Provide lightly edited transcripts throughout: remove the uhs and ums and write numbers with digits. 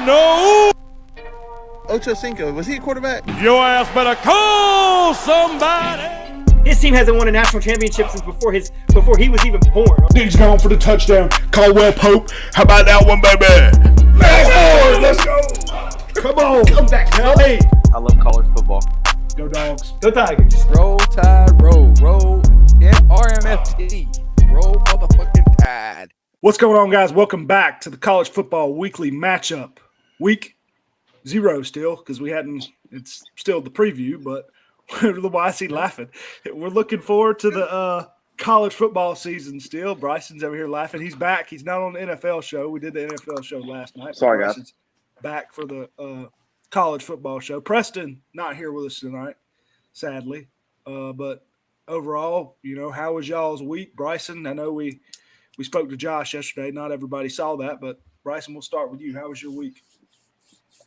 no. Ocho Cinco, was he a quarterback? Your ass better call somebody. His team hasn't won a national championship since before he was even born. Diggs gone for the touchdown. Caldwell Pope. How about that one, baby? Let's go. Come on. Come back, Kelly. I love college football. Go Dogs. Go Tigers. Roll Tide, roll. Roll RMFT. Roll motherfucking Tide. What's going on, guys? Welcome back to the College Football Weekly Matchup. Week 0 still, because it's still the preview, but why is he laughing? We're looking forward to the college football season still. Bryson's over here laughing. He's back. He's not on the NFL show. We did the NFL show last night. Sorry, guys. Bryson's back for the college football show. Preston not here with us tonight, sadly. But overall, how was y'all's week? Bryson, I know we spoke to Josh yesterday. Not everybody saw that, but Bryson, we'll start with you. How was your week?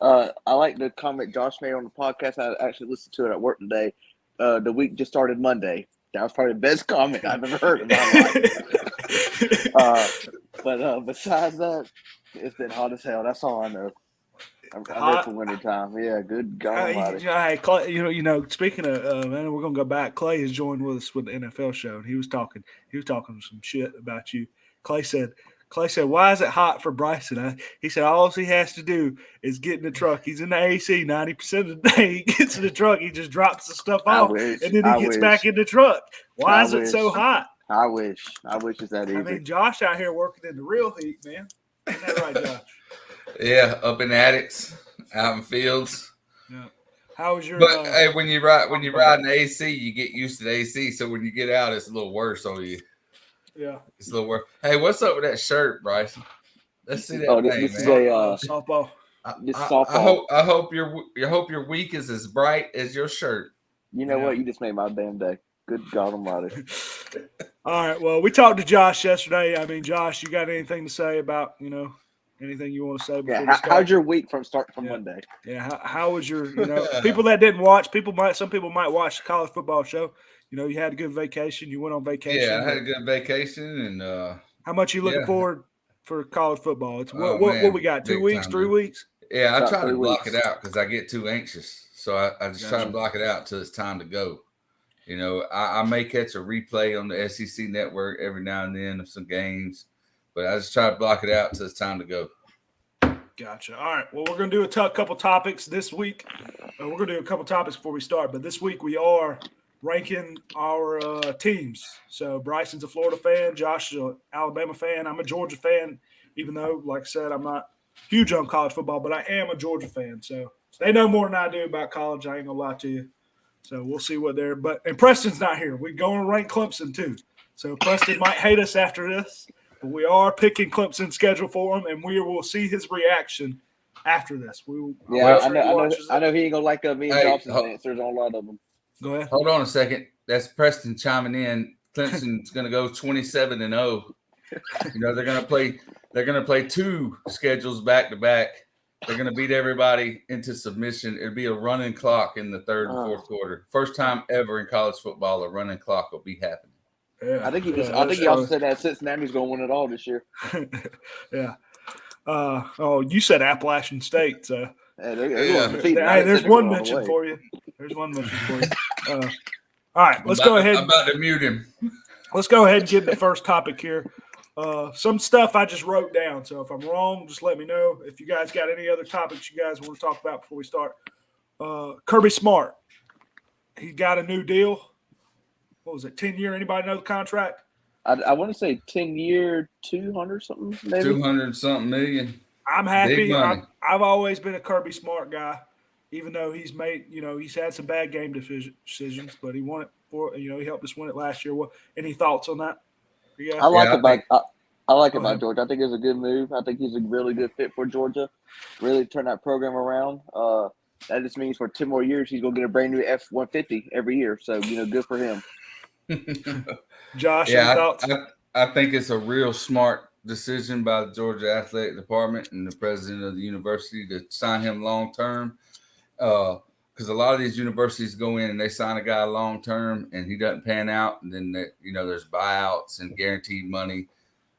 I like the comment Josh made on the podcast. I actually listened to it at work today. The week just started Monday. That was probably the best comment I've ever heard in my life. But besides that, it's been hot as hell. That's all I know. I'm ready for winter time. Yeah, good God Almighty. Hey, Clay, speaking of, man, we're gonna go back. Clay has joined with us with the NFL show, and he was talking some shit about you. Clay said, why is it hot for Bryson? He said all he has to do is get in the truck. He's in the AC 90% of the day. He gets in the truck. He just drops the stuff off, and then he gets back in the truck. Why is it so hot? I wish it's that easy. I mean, Josh out here working in the real heat, man. Isn't that right, Josh? Yeah, up in attics, out in fields. Yeah. How was your? But hey, when you ride in the AC, you get used to the AC. So when you get out, it's a little worse on you. Yeah, it's a little worse. Hey, what's up with that shirt, Bryson? Let's see that thing, this man. Is a softball. I hope your week is as bright as your shirt. You know what? You just made my damn day. Good God Almighty. All right. Well, we talked to Josh yesterday. I mean, Josh, you got anything to say about anything you want to say before we start? How's your week from Monday? Yeah. How was your people that didn't watch? Some people might watch the college football show. You had a good vacation. You went on vacation. Yeah, I had a good vacation, and how much you looking forward for college football? It's what we got? 2 weeks, 3 weeks? Yeah, I try to block it out because I get too anxious. So I just try to block it out until it's time to go. I may catch a replay on the SEC network every now and then of some games, but I just try to block it out until it's time to go. Gotcha. All right. Well, we're going to do a couple topics this week. We're going to do a couple topics before we start, but this week we are ranking our teams. So Bryson's a Florida fan, Josh is an Alabama fan. I'm a Georgia fan, even though, like I said, I'm not huge on college football, but I am a Georgia fan. So they know more than I do about college. I ain't gonna lie to you. So we'll see what they're. And Preston's not here. We're going to rank Clemson too. So Preston might hate us after this, but we are picking Clemson's schedule for him, and we will see his reaction after this. I know he ain't gonna like me and Johnson's answers on a lot of them. Go ahead. Hold on a second. That's Preston chiming in. Clemson's going to go 27-0. They're going to play 2 schedules back to back. They're going to beat everybody into submission. It'll be a running clock in the third and fourth quarter. First time ever in college football, a running clock will be happening. Yeah, I think he also said that Cincinnati's going to win it all this year. Yeah. You said Appalachian State, so. There's one mention for you. There's one mention for you. All right, let's go ahead. I'm about to mute him. Let's go ahead and get the first topic here. Some stuff I just wrote down, so if I'm wrong, just let me know. If you guys got any other topics you guys want to talk about before we start. Kirby Smart, he got a new deal. What was it, 10-year? Anybody know the contract? I want to say 10-year, 200-something, maybe? 200-something million. I'm happy. I've always been a Kirby Smart guy, even though he's made, he's had some bad game decisions, but he won it he helped us win it last year. Any thoughts on that? I like about Georgia. I think it's a good move. I think he's a really good fit for Georgia. Really turn that program around. That just means for 10 more years he's gonna get a brand new F-150 every year. So good for him. Josh, any thoughts? I think it's a real smart decision by the Georgia Athletic Department and the president of the university to sign him long term. Because a lot of these universities go in and they sign a guy long term and he doesn't pan out, and then there's buyouts and guaranteed money.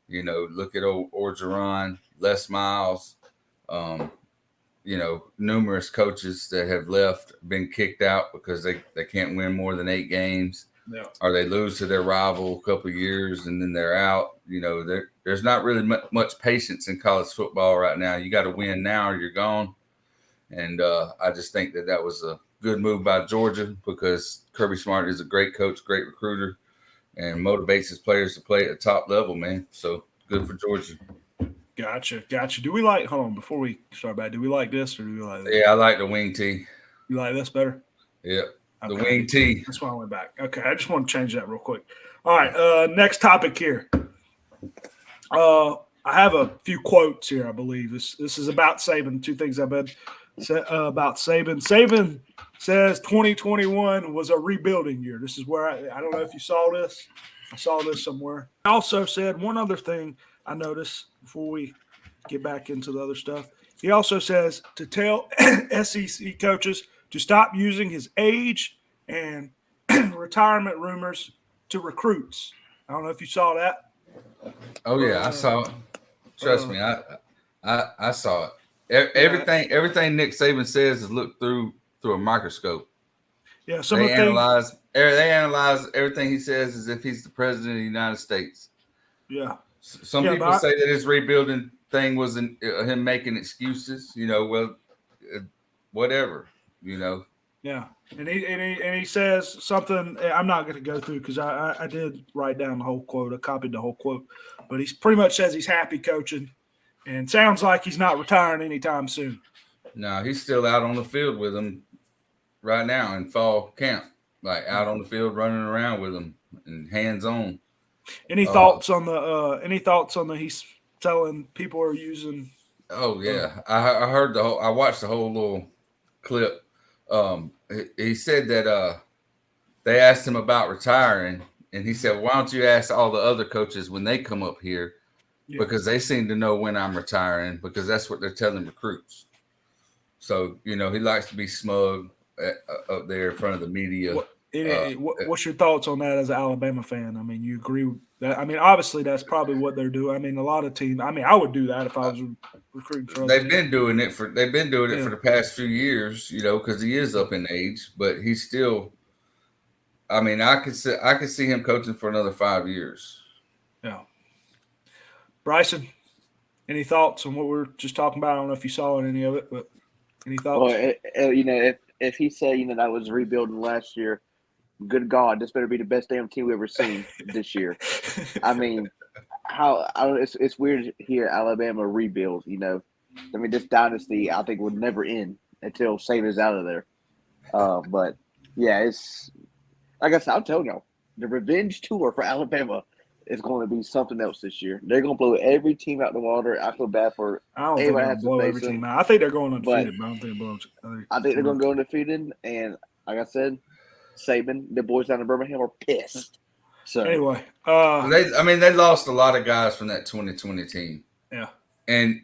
Look at old Orgeron, Les Miles. numerous coaches that have left, been kicked out because they can't win more than 8 games. Yeah. Or they lose to their rival a couple of years and then they're out. There's not really much patience in college football right now. You got to win now or you're gone. And I just think that was a good move by Georgia because Kirby Smart is a great coach, great recruiter, and motivates his players to play at the top level, man. So good for Georgia. Gotcha. Hold on, before we start back, do we like this or do we like this? Yeah, I like the wing tee. You like this better? Yeah, the Okay. wing tee. That's why I went back. Okay, I just want to change that real quick. All right, next topic here. I have a few quotes here, I believe. This is about Saban. 2 things I've read about Saban. Saban says 2021 was a rebuilding year. This is where I don't know if you saw this. I saw this somewhere. I also said one other thing I noticed before we get back into the other stuff. He also says to tell SEC coaches to stop using his age and retirement rumors to recruits. I don't know if you saw that. Oh yeah, I saw it. Trust me, I saw it. Everything Nick Saban says is looked through a microscope. Yeah, they analyze everything he says as if he's the president of the United States. Yeah. Some people say that his rebuilding thing was him making excuses. Whatever. Yeah, and he says something. I'm not going to go through because I did write down the whole quote. I copied the whole quote, but he pretty much says he's happy coaching, and sounds like he's not retiring anytime soon. No, he's still out on the field with them right now in fall camp, like out on the field running around with them and hands on. Any thoughts on the? He's telling people are using. Oh yeah, I heard I watched the whole little clip. He said that they asked him about retiring, and he said, "Why don't you ask all the other coaches when they come up here, because they seem to know when I'm retiring, because that's what they're telling recruits." So he likes to be smug up there in front of the media. What's your thoughts on that as an Alabama fan? I mean, you agree with that? I mean, obviously that's probably what they're doing. I mean, a lot of teams. I mean, I would do that if I was recruiting for. They've been doing it for the past few years, because he is up in age, but he's still. I mean, I could see him coaching for another 5 years. Yeah. Bryson, any thoughts on what we're just talking about? I don't know if you saw any of it, but any thoughts? Well, if he said that was rebuilding last year. Good God, this better be the best damn team we've ever seen this year. I mean, it's weird to hear Alabama rebuild. I mean, this dynasty I think would never end until Saban's out of there. But yeah, it's like I said, I'm telling y'all, the revenge tour for Alabama is going to be something else this year. They're going to blow every team out the water. I feel bad for. I don't think they're blow every team out. I think they're going undefeated, but I don't think they're I think they're going to go undefeated, and like I said. Saban, the boys down in Birmingham are pissed. So anyway, they lost a lot of guys from that 2020 team. Yeah, and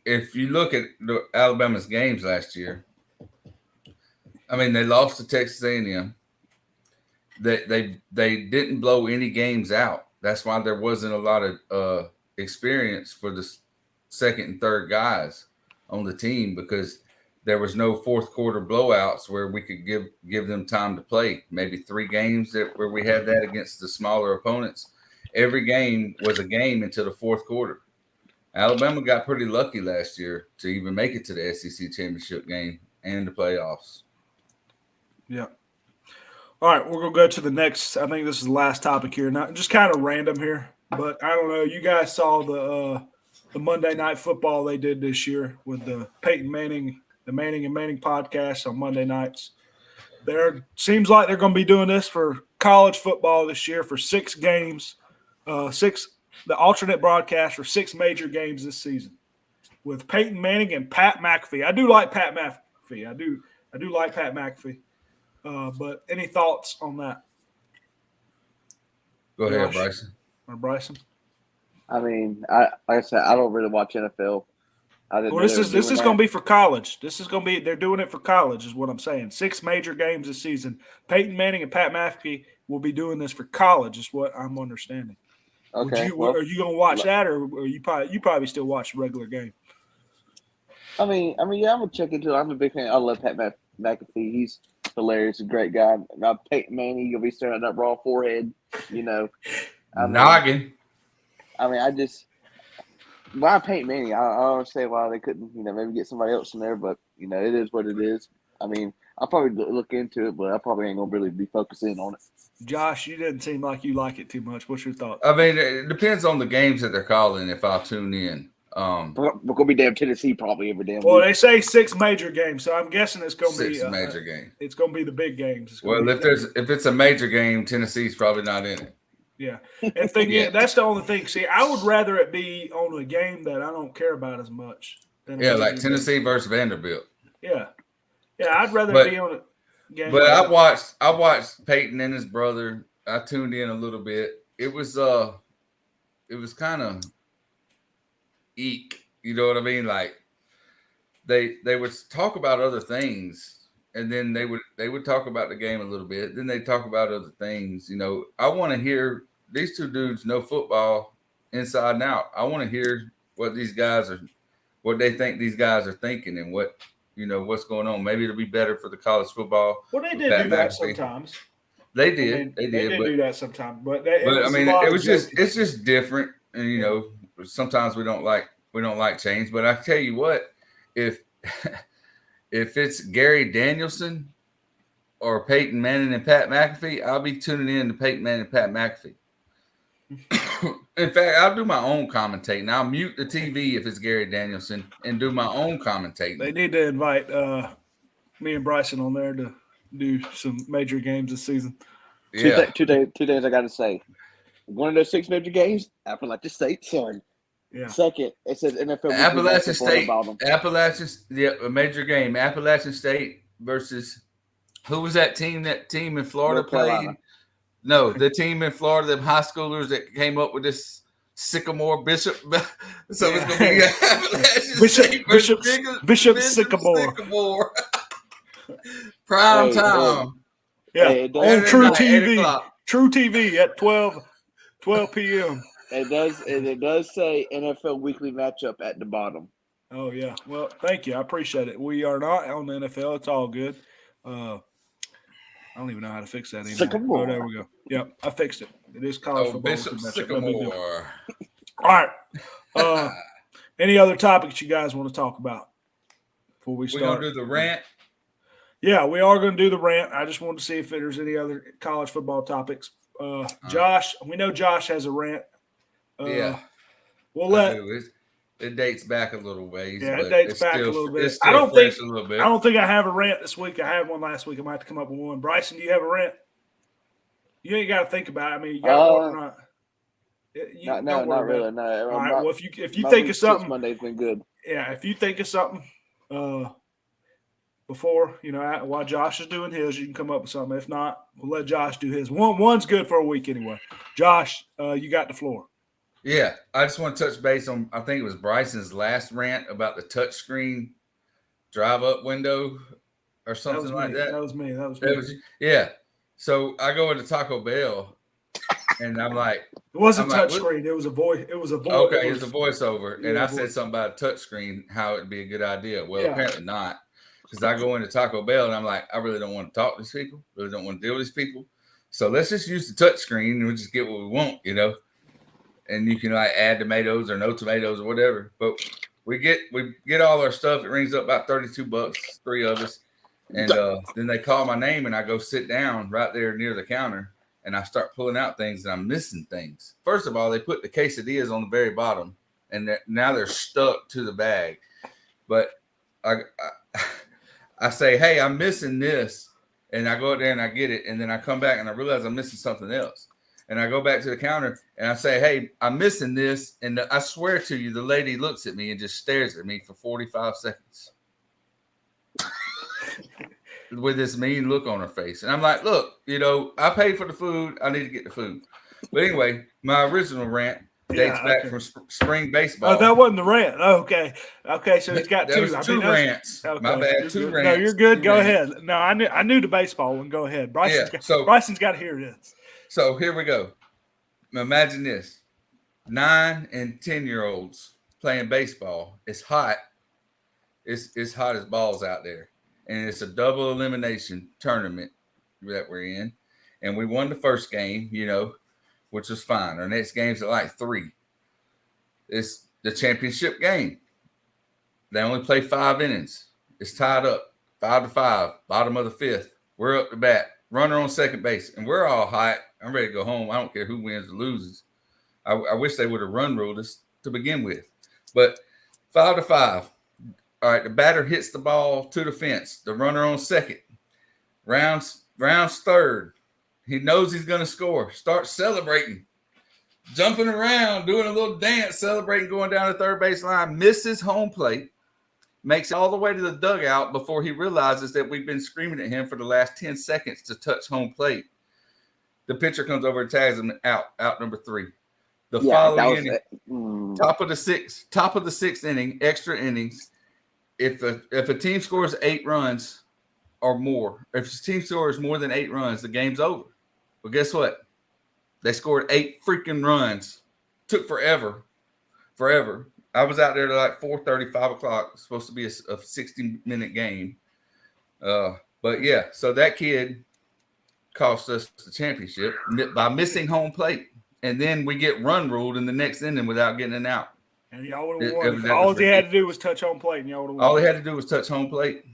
if you look at Alabama's games last year, I mean they lost to Texas A&M. They didn't blow any games out. That's why there wasn't a lot of experience for the second and third guys on the team because. There was no fourth quarter blowouts where we could give them time to play. Maybe 3 games where we had that against the smaller opponents. Every game was a game until the fourth quarter. Alabama got pretty lucky last year to even make it to the SEC championship game and the playoffs. Yeah. All right, we're going to go to the next. I think this is the last topic here. Not just kind of random here, but I don't know. You guys saw the Monday Night Football they did this year with the Peyton Manning. The Manning and Manning podcast on Monday nights. Seems like they're going to be doing this for college football this year for 6 games, the alternate broadcast for 6 major games this season with Peyton Manning and Pat McAfee. I do like Pat McAfee. I do like Pat McAfee. But any thoughts on that? Go ahead, Bryson. Or Bryson? I mean, like I said, I don't really watch NFL. Well, this is going to be for college. They're doing it for college is what I'm saying. 6 major games this season. Peyton Manning and Pat McAfee will be doing this for college is what I'm understanding. Okay. Are you going to watch that or you probably still watch the regular game? Yeah, I'm gonna check into it. I'm a big fan. I love Pat McAfee. He's hilarious, a great guy. Now Peyton Manning, you'll be staring at that raw forehead. Noggin. I just why Peyton Manning? I don't understand why they couldn't, maybe get somebody else in there. But it is what it is. I'll probably look into it, but I probably ain't gonna really be focusing on it. Josh, you didn't seem like you like it too much. What's your thoughts? It depends on the games that they're calling. If I'll tune in. We're gonna be damn Tennessee probably every damn Well, week. they say 6 major games, so I'm guessing it's going to be 6 major games. It's going to be the big games. Well, if it's a major game, Tennessee's probably not in it. Yeah, and that's the only thing. See, I would rather it be on a game that I don't care about as much. Like Tennessee versus Vanderbilt. Yeah, I'd rather it be on a game. But I watched Peyton and his brother. I tuned in a little bit. It was kind of eek. You know what I mean? Like they would talk about other things, and then they would talk about the game a little bit. Then they talk about other things. I want to hear these two dudes know football inside and out. I want to hear what they think these guys are thinking, and what's going on. Maybe it'll be better for the college football. Well, they did do that sometimes. They did. They did do that sometimes, but it's just different, and sometimes we don't like change. But I tell you what, if it's Gary Danielson or Peyton Manning and Pat McAfee, I'll be tuning in to Peyton Manning and Pat McAfee. In fact, I'll do my own commentating. I'll mute the TV if it's Gary Danielson and do my own commentating. They need to invite me and Bryson on there to do some major games this season. Yeah. Two days I got to say. One of those 6 major games, Appalachian State, son. Yeah. Second, it says NFL. Appalachian State. A major game. Appalachian State versus who was that team? That team in Florida played. No, the team in Florida, the high schoolers that came up with this Sycamore Bishop. So it's going to be Appalachian Bishop Sycamore. Prime time. On True TV. True TV at 12 p.m. It does say NFL weekly matchup at the bottom. Oh, yeah. Well, thank you. I appreciate it. We are not on the NFL. It's all good. I don't even know how to fix that anymore. Sycamore. Oh, there we go. Yep, I fixed it. It is college football. Bishop Sycamore. All right. Any other topics you guys want to talk about before we start? We're going to do the rant. Yeah, we are going to do the rant. I just wanted to see if there's any other college football topics. Josh, we know Josh has a rant. Yeah. We'll let it dates back a little ways. Yeah, it dates back a little bit. I don't think I have a rant this week. I had one last week. I might have to come up with one. Bryson, do you have a rant? You ain't got to think about it. You got not really. No. All right. Well, if you think of something, Monday's been good. Yeah, if you think of something before while Josh is doing his, you can come up with something. If not, we'll let Josh do his. One's good for a week anyway. Josh, you got the floor. Yeah, I just want to touch base on, I think it was Bryson's last rant about the touchscreen drive-up window or something like that. That was me. Yeah. So I go into Taco Bell, and I'm like, it wasn't touchscreen. It was a voice. It was a voice. Okay, it's a voiceover, and I said something about a touchscreen, how it'd be a good idea. Well, apparently not, because I go into Taco Bell, and I'm like, I really don't want to talk to these people. Really don't want to deal with these people. So let's just use the touchscreen, and we'll just get what we want, And you can add tomatoes or no tomatoes or whatever. But we get all our stuff. It rings up about $32, 3 of us. And then they call my name, and I go sit down right there near the counter, and I start pulling out things, and I'm missing things. First of all, they put the quesadillas on the very bottom, and now they're stuck to the bag. But I say, hey, I'm missing this, and I go out there and I get it, and then I come back and I realize I'm missing something else. And I go back to the counter and I say, hey, I'm missing this. And I swear to you, the lady looks at me and just stares at me for 45 seconds with this mean look on her face. And I'm like, look, I paid for the food. I need to get the food. But anyway, my original rant dates back from spring baseball. Oh, that wasn't the rant. Oh, okay. So he's got two. Two rants. Okay. My bad. Two rants. No, you're good. Go ahead. No, I knew the baseball one. Go ahead. Bryson's got to hear this. So here we go. Imagine this. 9 and 10-year-olds playing baseball. It's hot. It's hot as balls out there, and it's a double elimination tournament that we're in, and we won the first game, which was fine. Our next game's at like 3. It's the championship game. They only play 5 innings. It's tied up 5-5, bottom of the 5th. We're up to bat, runner on second base, and we're all hot. I'm ready to go home. I don't care who wins or loses. I wish they would have run ruled us to begin with, but 5-5. All right, the batter hits the ball to the fence. The runner on second. Rounds third. He knows he's going to score. Starts celebrating, jumping around, doing a little dance, celebrating, going down the third base line. Misses home plate. Makes it all the way to the dugout before he realizes that we've been screaming at him for the last 10 seconds to touch home plate. The pitcher comes over and tags him out number 3. The following inning, top of the 6th inning, extra innings. If a team scores 8 runs or more, if a team scores more than 8 runs, the game's over. But guess what? They scored 8 freaking runs. Took forever. I was out there to like 4:30, 5 o'clock. It's supposed to be a 60-minute game. But yeah, so that kid cost us the championship by missing home plate. And then we get run ruled in the next inning without getting an out. And y'all would have won. All they had to do was touch home plate, and y'all would have won. All they had to do was touch home plate.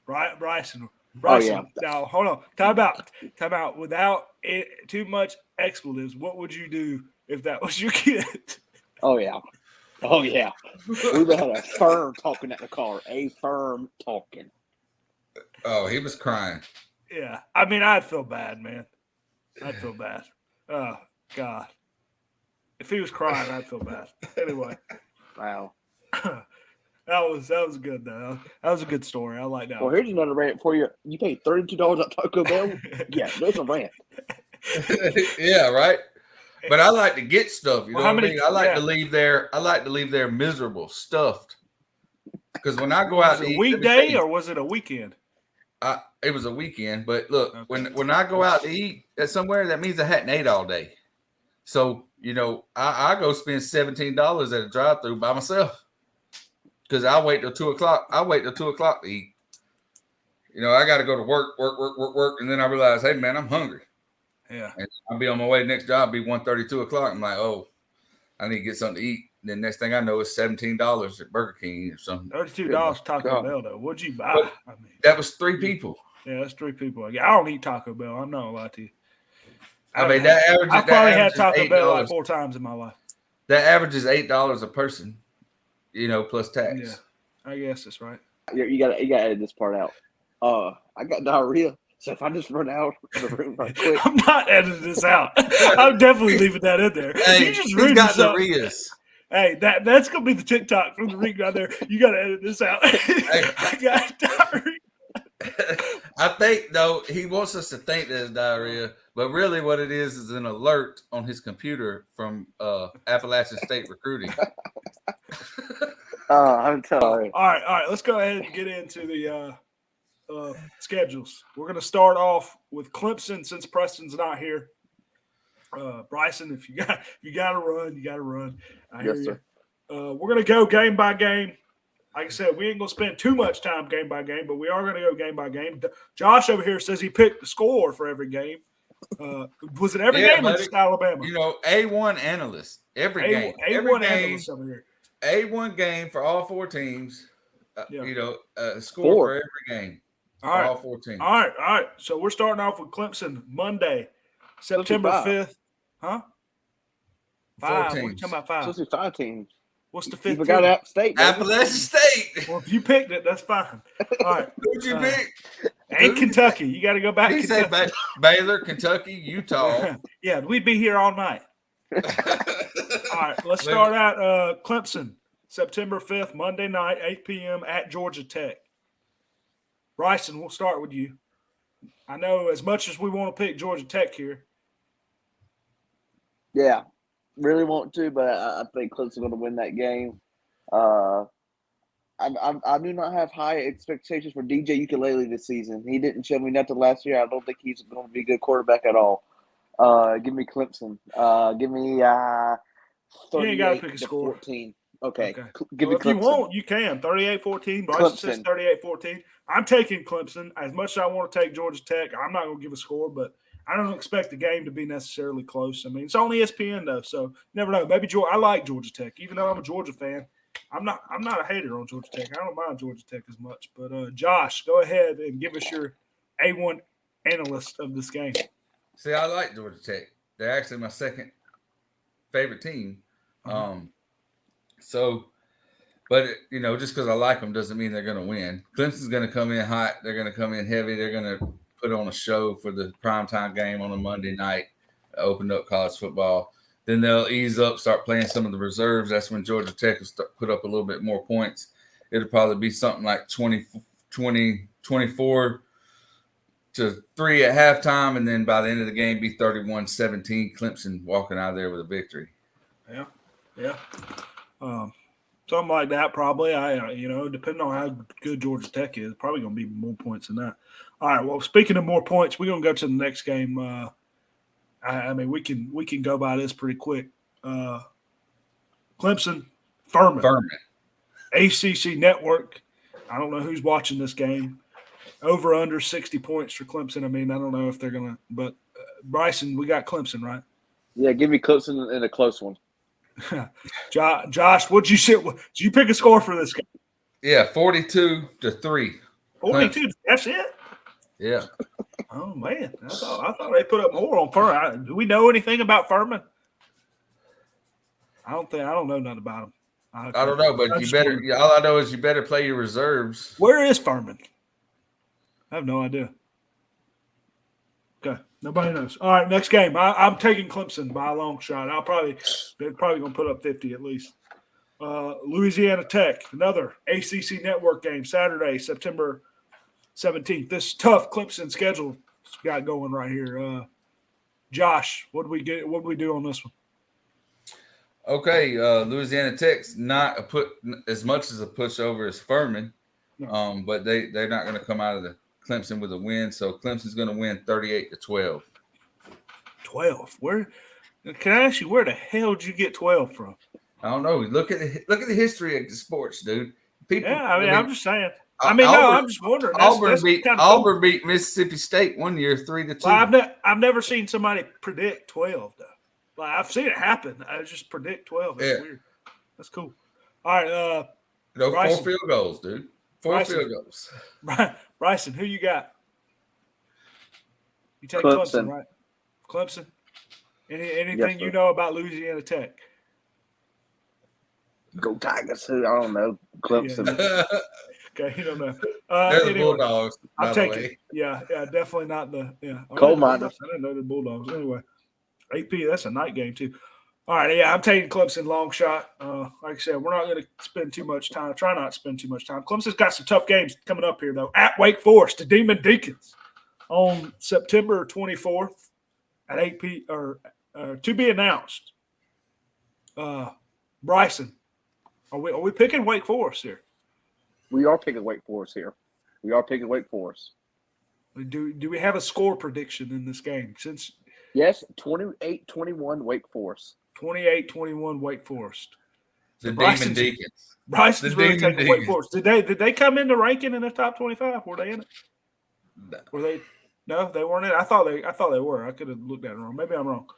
Right, Bryson. Oh, yeah. Now, hold on. Time out. Without too much expletives, what would you do if that was your kid? Oh, yeah. We would have had a firm talking at the car. A firm talking. Oh, he was crying. Yeah. I mean, I'd feel bad, man. I'd feel bad. Oh, God. If he was crying, I'd feel bad. Anyway. Wow. That was good, though. That was a good story. I like that. Well, here's another rant for you. You paid $32 at Taco Bell? Yeah, there's a rant. Yeah, right. But I like to get stuff. You know what I mean? I like yeah. to leave there. I like to leave there miserable, stuffed. Because when I go out was to it eat, a weekday or was it a weekend? It was a weekend. But look, Okay. when I go out to eat at somewhere, that means I hadn't ate all day. So I go spend $17 at a drive-through by myself. Because I wait till 2 o'clock. I wait till 2 o'clock to eat. I got to go to work, and then I realize, hey man, I'm hungry. Yeah. And I'll be on my way to the next job, be 1:30, 2 o'clock. I'm like, oh, I need to get something to eat. And then next thing I know, it's $17 at Burger King or something. $32 Taco Bell, though. What'd you buy? But that was 3 people. Yeah, that's 3 people. I don't eat Taco Bell. I'm not gonna lie to you. I probably had Taco Bell like 4 times in my life. That average is $8 a person, plus tax. Yeah, I guess that's right. You got to edit this part out. I got diarrhea, so if I just run out of the room right quick. I'm not editing this out. I'm definitely leaving that in there. Hey, you just he's got yourself. diarrheas. Hey, that's gonna be the TikTok from the ring right there. You got to edit this out. I got diarrhea. I think though he wants us to think that it's diarrhea, but really what it is an alert on his computer from Appalachian State Recruiting. I'm telling you. All right. Let's go ahead and get into the schedules. We're going to start off with Clemson since Preston's not here. Bryson, if you got to run, you got to run. I hear you. We're going to go game by game. Like I said, we ain't going to spend too much time game by game, but we are going to go game by game. Josh over here says he picked the score for every game. Was it every game or just Alabama? A1 analyst. Every game. A1 analyst over here. A1 game for all 4 teams. Score for every game. All 4 teams. All right. So we're starting off with Clemson Monday, September 5th. Huh? 5. What are you talking about 5? Supposed to be 5 teams. What's the 5th? You forgot App State. Appalachian State. Well, if you picked it, that's fine. All right. Who'd you pick? And Kentucky. You got to go back. He said Baylor, Kentucky, Utah. Yeah, we'd be here all night. All right, let's start out Clemson, September 5th, Monday night, 8 p.m. at Georgia Tech. Bryson, we'll start with you. I know as much as we want to pick Georgia Tech here. Yeah, really want to, but I think Clemson's going to win that game. I do not have high expectations for DJ Ukulele this season. He didn't show me nothing last year. I don't think he's going to be a good quarterback at all. Give me Clemson. Give me 38 you ain't gotta pick a to score. 14. Okay. Okay. Give Well, me if you Clemson. want, you can. 38-14. Bryson says 38-14. I'm taking Clemson. As much as I want to take Georgia Tech, I'm not going to give a score, but I don't expect the game to be necessarily close. I mean, it's on ESPN, though, so you never know. Maybe I like Georgia Tech. Even though I'm a Georgia fan, I'm not a hater on Georgia Tech. I don't mind Georgia Tech as much. But, Josh, go ahead and give us your A1 analyst of this game. See, I like Georgia Tech. They're actually my second favorite team. But just because I like them doesn't mean they're going to win. Clemson's going to come in hot. They're going to come in heavy. They're going to put on a show for the primetime game on a Monday night, open up college football. Then they'll ease up, start playing some of the reserves. That's when Georgia Tech will put up a little bit more points. It'll probably be something like 24 to 3 at halftime, and then by the end of the game be 31-17, Clemson walking out of there with a victory. Yeah. Something like that, probably. Depending on how good Georgia Tech is, probably going to be more points than that. All right. Well, speaking of more points, we're going to go to the next game. We can go by this pretty quick. Clemson, Furman. ACC Network. I don't know who's watching this game. Over under 60 points for Clemson. I mean, I don't know if they're going to, but Bryson, we got Clemson, right? Yeah, give me Clemson in a close one. Josh, what'd you say? Did you pick a score for this game? Yeah, 42-3. 42. That's it. Yeah. Oh man, I thought they put up more on Furman. Do we know anything about Furman? I don't know nothing about them. I don't know, but you better. All I know is you better play your reserves. Where is Furman? I have no idea. Okay, nobody knows. All right, next game. I'm taking Clemson by a long shot. They're probably going to put up 50 at least. Louisiana Tech, another ACC Network game, Saturday, September 17th. This tough Clemson schedule got going right here. Josh, what do we get? What do we do on this one? Okay, Louisiana Tech's not as much as a pushover as Furman, but they're not going to come out of the Clemson with a win. So Clemson's going to win 38-12. 12. Where? Can I ask you where the hell did you get 12 from? I don't know. Look at the history of the sports, dude. I'm just saying. I'm just wondering. Auburn beat Mississippi State one year 3-2. Well, I've never seen somebody predict 12 though. Like I've seen it happen. I just predict 12. That's weird. That's cool. All right. Bryson, 4 field goals, dude. Field goals. Bryson, who you got? You take Clemson, right? Clemson. Anything you know about Louisiana Tech? Go Tigers. I don't know. Clemson. Yeah. Okay, you don't know. They're the Bulldogs. I'll take it. Yeah, definitely not the coal miners. I didn't know the Bulldogs. Anyway, AP, that's a night game too. All right, I'm taking Clemson long shot. Like I said, we're not going to spend too much time. Try not to spend too much time. Clemson's got some tough games coming up here though. At Wake Forest, the Demon Deacons, on September 24th at 8 p. or to be announced. Bryson, are we picking Wake Forest here? We are picking Wake Forest here. We are picking Wake Forest. Do we have a score prediction in this game? Yes, 28-21 Wake Forest. 28-21 Wake Forest. The Demon Deacons. Bryson's really taking Wake Forest. Did they come into ranking in the top 25? Were they in it? No. Were they? No, they weren't in it. I thought they were. I could have looked at it wrong. Maybe I'm wrong.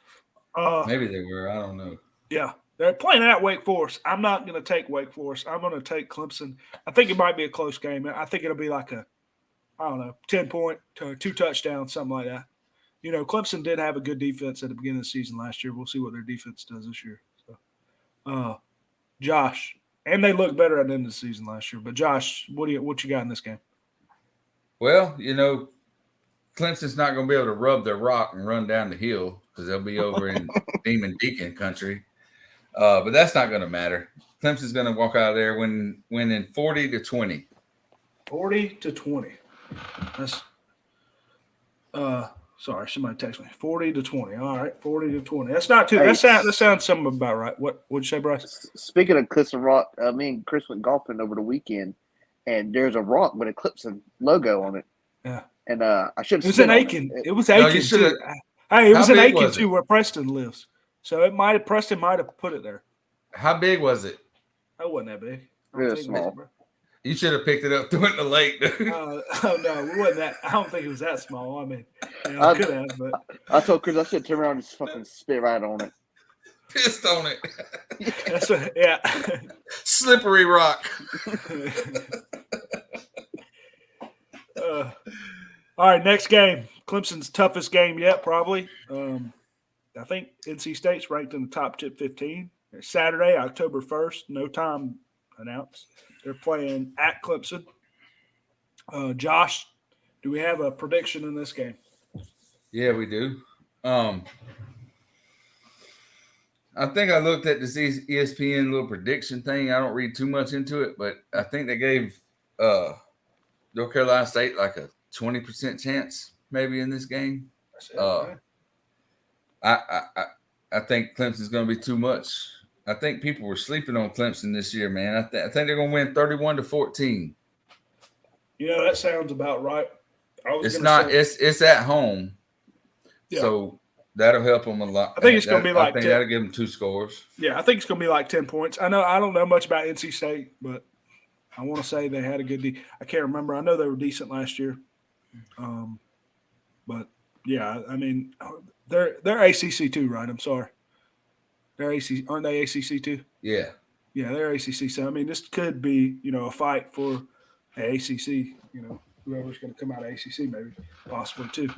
Maybe they were. I don't know. Yeah. They're playing at Wake Forest. I'm not going to take Wake Forest. I'm going to take Clemson. I think it might be a close game. I think it'll be like 10-point, 2 touchdowns, something like that. You know, Clemson did have a good defense at the beginning of the season last year. We'll see what their defense does this year. So, Josh, and they looked better at the end of the season last year. But Josh, what you got in this game? Well, Clemson's not going to be able to rub their rock and run down the hill because they'll be over in Demon Deacon country. But that's not going to matter. Clemson's going to walk out of there winning 40-20. 40-20. That's sorry, somebody texted me. 40-20. All right, 40-20. That's not too. Hey, that sounds something about right. What'd you say, Bryce? Speaking of Clemson rock, me and Chris went golfing over the weekend, and there's a rock with a Clemson logo on it. Yeah. And I should have. It was in Aiken. It was Aiken too. Hey, it was in Aiken too, where Preston lives. So Preston might have put it there. How big was it? That wasn't that big. Real small. You should have picked it up, threw it in the lake, dude. Oh no, it wasn't that. I don't think it was that small. I mean, I could have, but I told Chris I should turn around and just fucking spit right on it. Pissed on it. that's what, yeah. Slippery rock. All right, next game. Clemson's toughest game yet, probably. I think NC State's ranked in the top 15. It's Saturday, October 1st. No time announced. They're playing at Clemson. Josh, do we have a prediction in this game? Yeah, we do. I think I looked at this ESPN little prediction thing. I don't read too much into it, but I think they gave North Carolina State like a 20% chance maybe in this game. I think Clemson's going to be too much. I think people were sleeping on Clemson this year, man. I think they're going to win 31-14. You know, that sounds about right. It's at home. Yeah. So that'll help them a lot. I think it's going to be like I think 10. that'll give them 2 scores. Yeah, I think it's going to be like 10 points. I don't know much about NC State, but I want to say they had a good I can't remember. I know they were decent last year. But yeah, I mean, they're ACC too, right? I'm sorry. They're ACC, aren't they ACC too? Yeah. Yeah, they're ACC. So I mean, this could be, a fight for the ACC. Whoever's going to come out of ACC, maybe possibly too.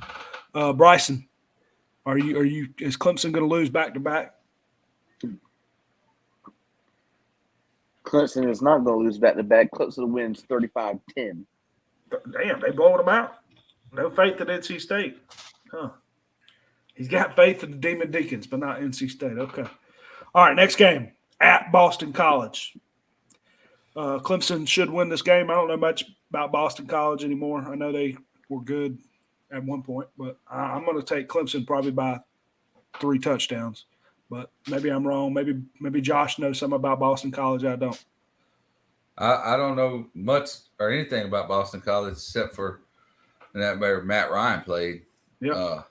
Bryson, is Clemson going to lose back to back? Clemson is not going to lose back to back. Clemson wins 35-10. Damn, they blowing them out. No faith in NC State. Huh. He's got faith in the Demon Deacons, but not NC State. Okay. All right, next game at Boston College. Clemson should win this game. I don't know much about Boston College anymore. I know they were good at one point, but I'm going to take Clemson probably by 3 touchdowns. But maybe I'm wrong. Maybe Josh knows something about Boston College I don't. I don't know much or anything about Boston College except for that where Matt Ryan played. Yeah.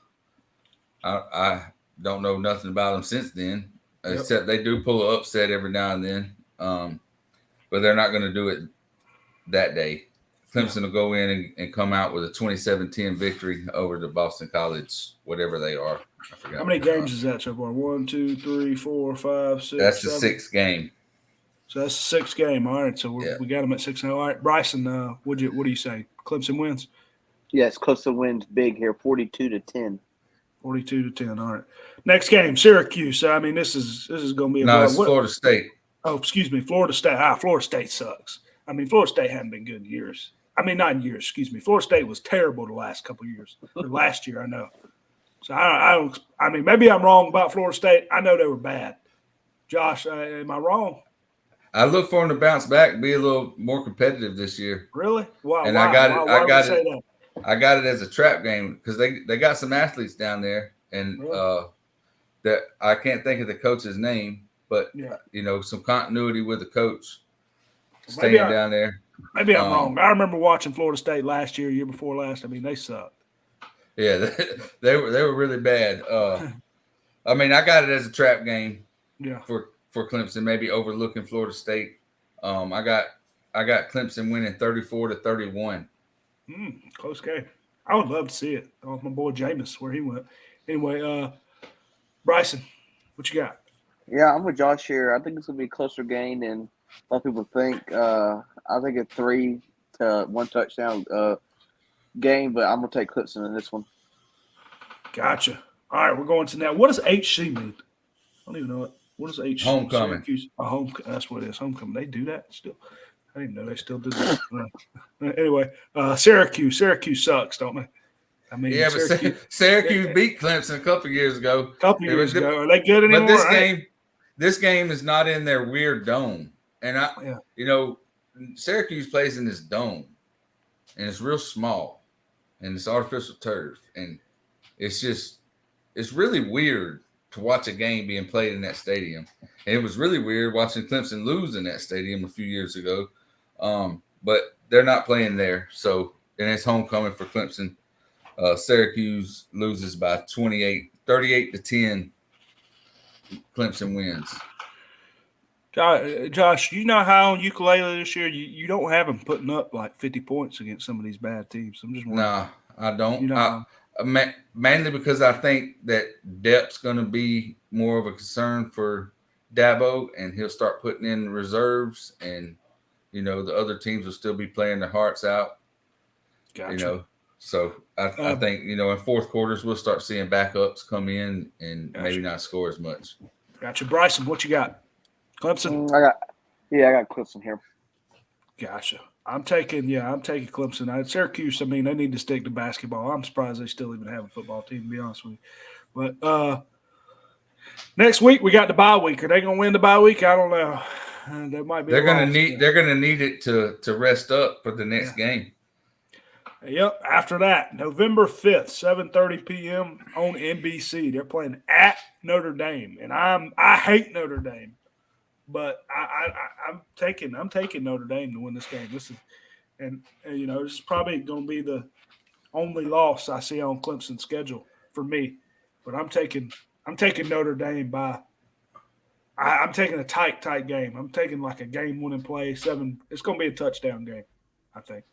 I don't know nothing about them since then, except they do pull an upset every now and then. But they're not going to do it that day. Clemson will go in and come out with a 27-10 victory over the Boston College, whatever they are. I forgot. How many games is that so far? 1, 2, 3, 4, 5, 6. That's 7. the 6th game. So that's the 6th game. All right, so we got them at 6-0. All right, Bryson, what do you say? Clemson wins? Yes, Clemson wins big here, 42-10. 42-10. All right. Next game, Syracuse. I mean, this is going to be it's Florida State. Oh, excuse me, Florida State. Florida State sucks. I mean, Florida State hadn't been good in years. I mean, not in years. Excuse me. Florida State was terrible the last couple of years. Or last year, I know. So I don't. I mean, maybe I'm wrong about Florida State. I know they were bad. Josh, am I wrong? I look for them to bounce back, be a little more competitive this year. Really? Wow. And I got it as a trap game because they got some athletes down there, and really? That I can't think of the coach's name, but some continuity with the coach staying down there. Maybe I'm wrong. I remember watching Florida State last year before last. I mean, they sucked. Yeah, they were really bad. I mean, I got it as a trap game. Yeah. For Clemson, maybe overlooking Florida State. I got Clemson winning 34-31. Close game. I would love to see it. Oh, my boy Jameis, where he went. Anyway, Bryson, what you got? Yeah, I'm with Josh here. I think it's going to be a closer game than a lot of people think. I think a 3 to 1 touchdown game, but I'm going to take Clemson in this one. Gotcha. All right, we're going to now. What does HC mean? I don't even know it. What is HC? Homecoming. That's what it is. Homecoming. They do that still. I didn't know they still did that. Anyway, Syracuse. Syracuse sucks, don't they? I mean, yeah, but Syracuse beat Clemson a couple years ago. Are they good anymore? But this game is not in their weird dome, and Syracuse plays in this dome, and it's real small, and it's artificial turf, and it's really weird to watch a game being played in that stadium. And it was really weird watching Clemson lose in that stadium a few years ago. But they're not playing there. So, and it's homecoming for Clemson. Syracuse loses by 38-10. Clemson wins. Josh, you know how on ukulele this year you don't have them putting up like 50 points against some of these bad teams. I'm just wondering. No, I don't. You know, Mainly because I think that depth's going to be more of a concern for Dabo, and he'll start putting in reserves, and the other teams will still be playing their hearts out. Gotcha. So I think in fourth quarters we'll start seeing backups come in and maybe not score as much. Gotcha, Bryson. What you got? Clemson. I got Clemson here. Gotcha. I'm taking Clemson. Syracuse, I mean, they need to stick to basketball. I'm surprised they still even have a football team, to be honest with you. But next week we got the bye week. Are they going to win the bye week? I don't know. That might be. They're going to need it to rest up for the next game. Yep. After that, November 5th, 7:30 p.m. on NBC. They're playing at Notre Dame, and I hate Notre Dame. But I'm taking Notre Dame to win this game. This is probably going to be the only loss I see on Clemson's schedule for me. But I'm taking Notre Dame by. I'm taking a tight game. I'm taking like a game-winning play. 7. It's going to be a touchdown game, I think.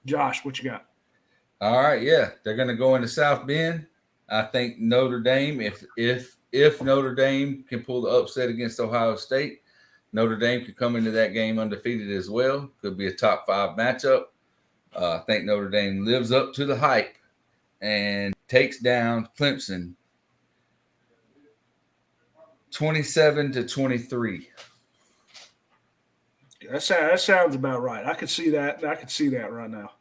Josh, what you got? All right, yeah, they're going to go into South Bend. I think Notre Dame, if Notre Dame can pull the upset against Ohio State, Notre Dame could come into that game undefeated as well. Could be a top 5 matchup. I think Notre Dame lives up to the hype and takes down Clemson 27-23. That sounds about right. I could see that. I could see that right now.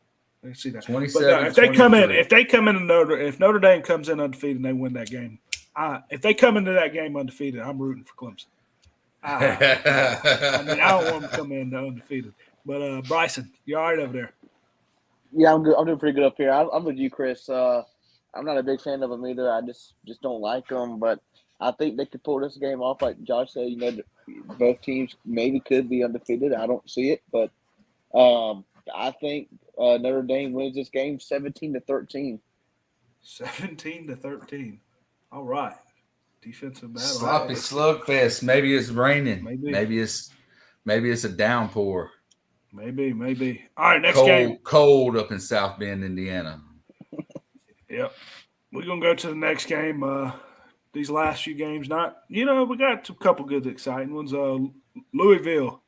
I can see that. 27. If Notre Dame comes in undefeated and they win that game, if they come into that game undefeated, I'm rooting for Clemson. I don't want them to come in undefeated. But Bryson, you all right over there? Yeah, I'm good. I'm doing pretty good up here. I'm with you, Chris. I'm not a big fan of them either. I just don't like them. But I think they could pull this game off, like Josh said. Both teams maybe could be undefeated. I don't see it, but I think Notre Dame wins this game 17-13. 17-13. All right. Defensive battle. Sloppy slugfest. Maybe it's raining. Maybe it's a downpour. Maybe. All right, next game. Cold up in South Bend, Indiana. Yep. We're going to go to the next game. These last few games, we got a couple good exciting ones. Louisville.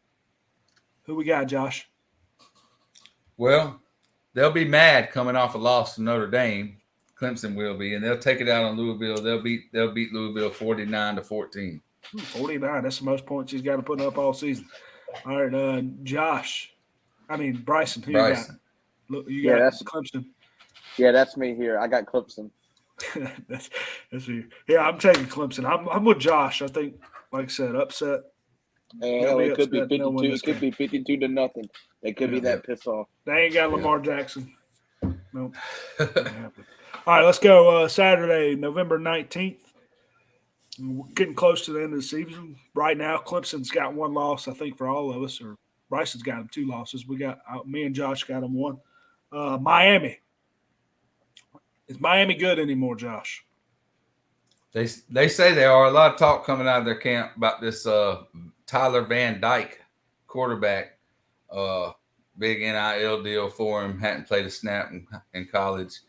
Who we got, Josh? Well, they'll be mad coming off a loss to Notre Dame. Clemson will be, and they'll take it out on Louisville. They'll beat Louisville 49-14. 49. That's the most points he's got to put up all season. All right, Bryson. Who Bryson. You got? That's Clemson. Yeah, that's me here. I got Clemson. that's you. Yeah, I'm taking Clemson. I'm with Josh. I think, like I said, upset. It could be 52. It could be 52-0. They could be that pissed off. They ain't got Lamar Jackson. Nope. All right, let's go. Saturday, November 19th. We're getting close to the end of the season. Right now, Clemson's got 1 loss, I think, for all of us. Or Bryson's got them 2 losses. We got me and Josh got them 1. Miami. Is Miami good anymore, Josh? They say they are. A lot of talk coming out of their camp about this Tyler Van Dyke quarterback. Big NIL deal for him. Hadn't played a snap in college.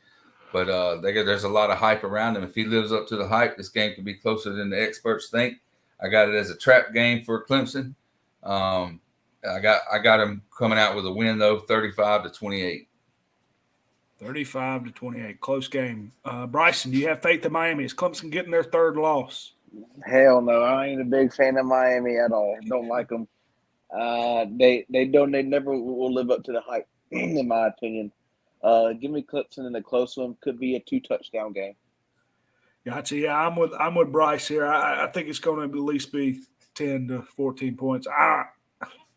But there's a lot of hype around him. If he lives up to the hype, this game could be closer than the experts think. I got it as a trap game for Clemson. I got him coming out with a win, though, 35-28. 35-28, close game. Bryson, do you have faith in Miami? Is Clemson getting their 3rd loss? Hell no, I ain't a big fan of Miami at all. Don't like them. They never will live up to the hype, in my opinion. Give me Clemson in a close one. Could be a 2-touchdown game. Gotcha. Yeah, I'm with Bryce here. I think it's going to at least be 10 to 14 points. I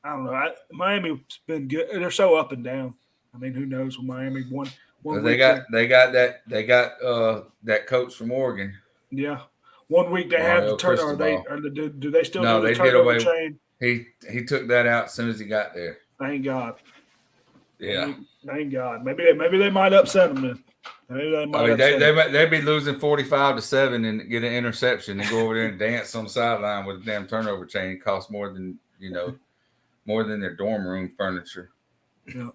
don't know. Miami's been good. They're so up and down. I mean, who knows when Miami won. They got that coach from Oregon. Yeah, 1 week they had the turnover. Do they still do the they turnover did away. chain? He took that out as soon as he got there. Thank God. Yeah. Thank God. Maybe they might upset them then. They'd be losing 45-7 and get an interception and go over there and dance on the sideline with a damn turnover chain. Cost more than their dorm room furniture. Yeah.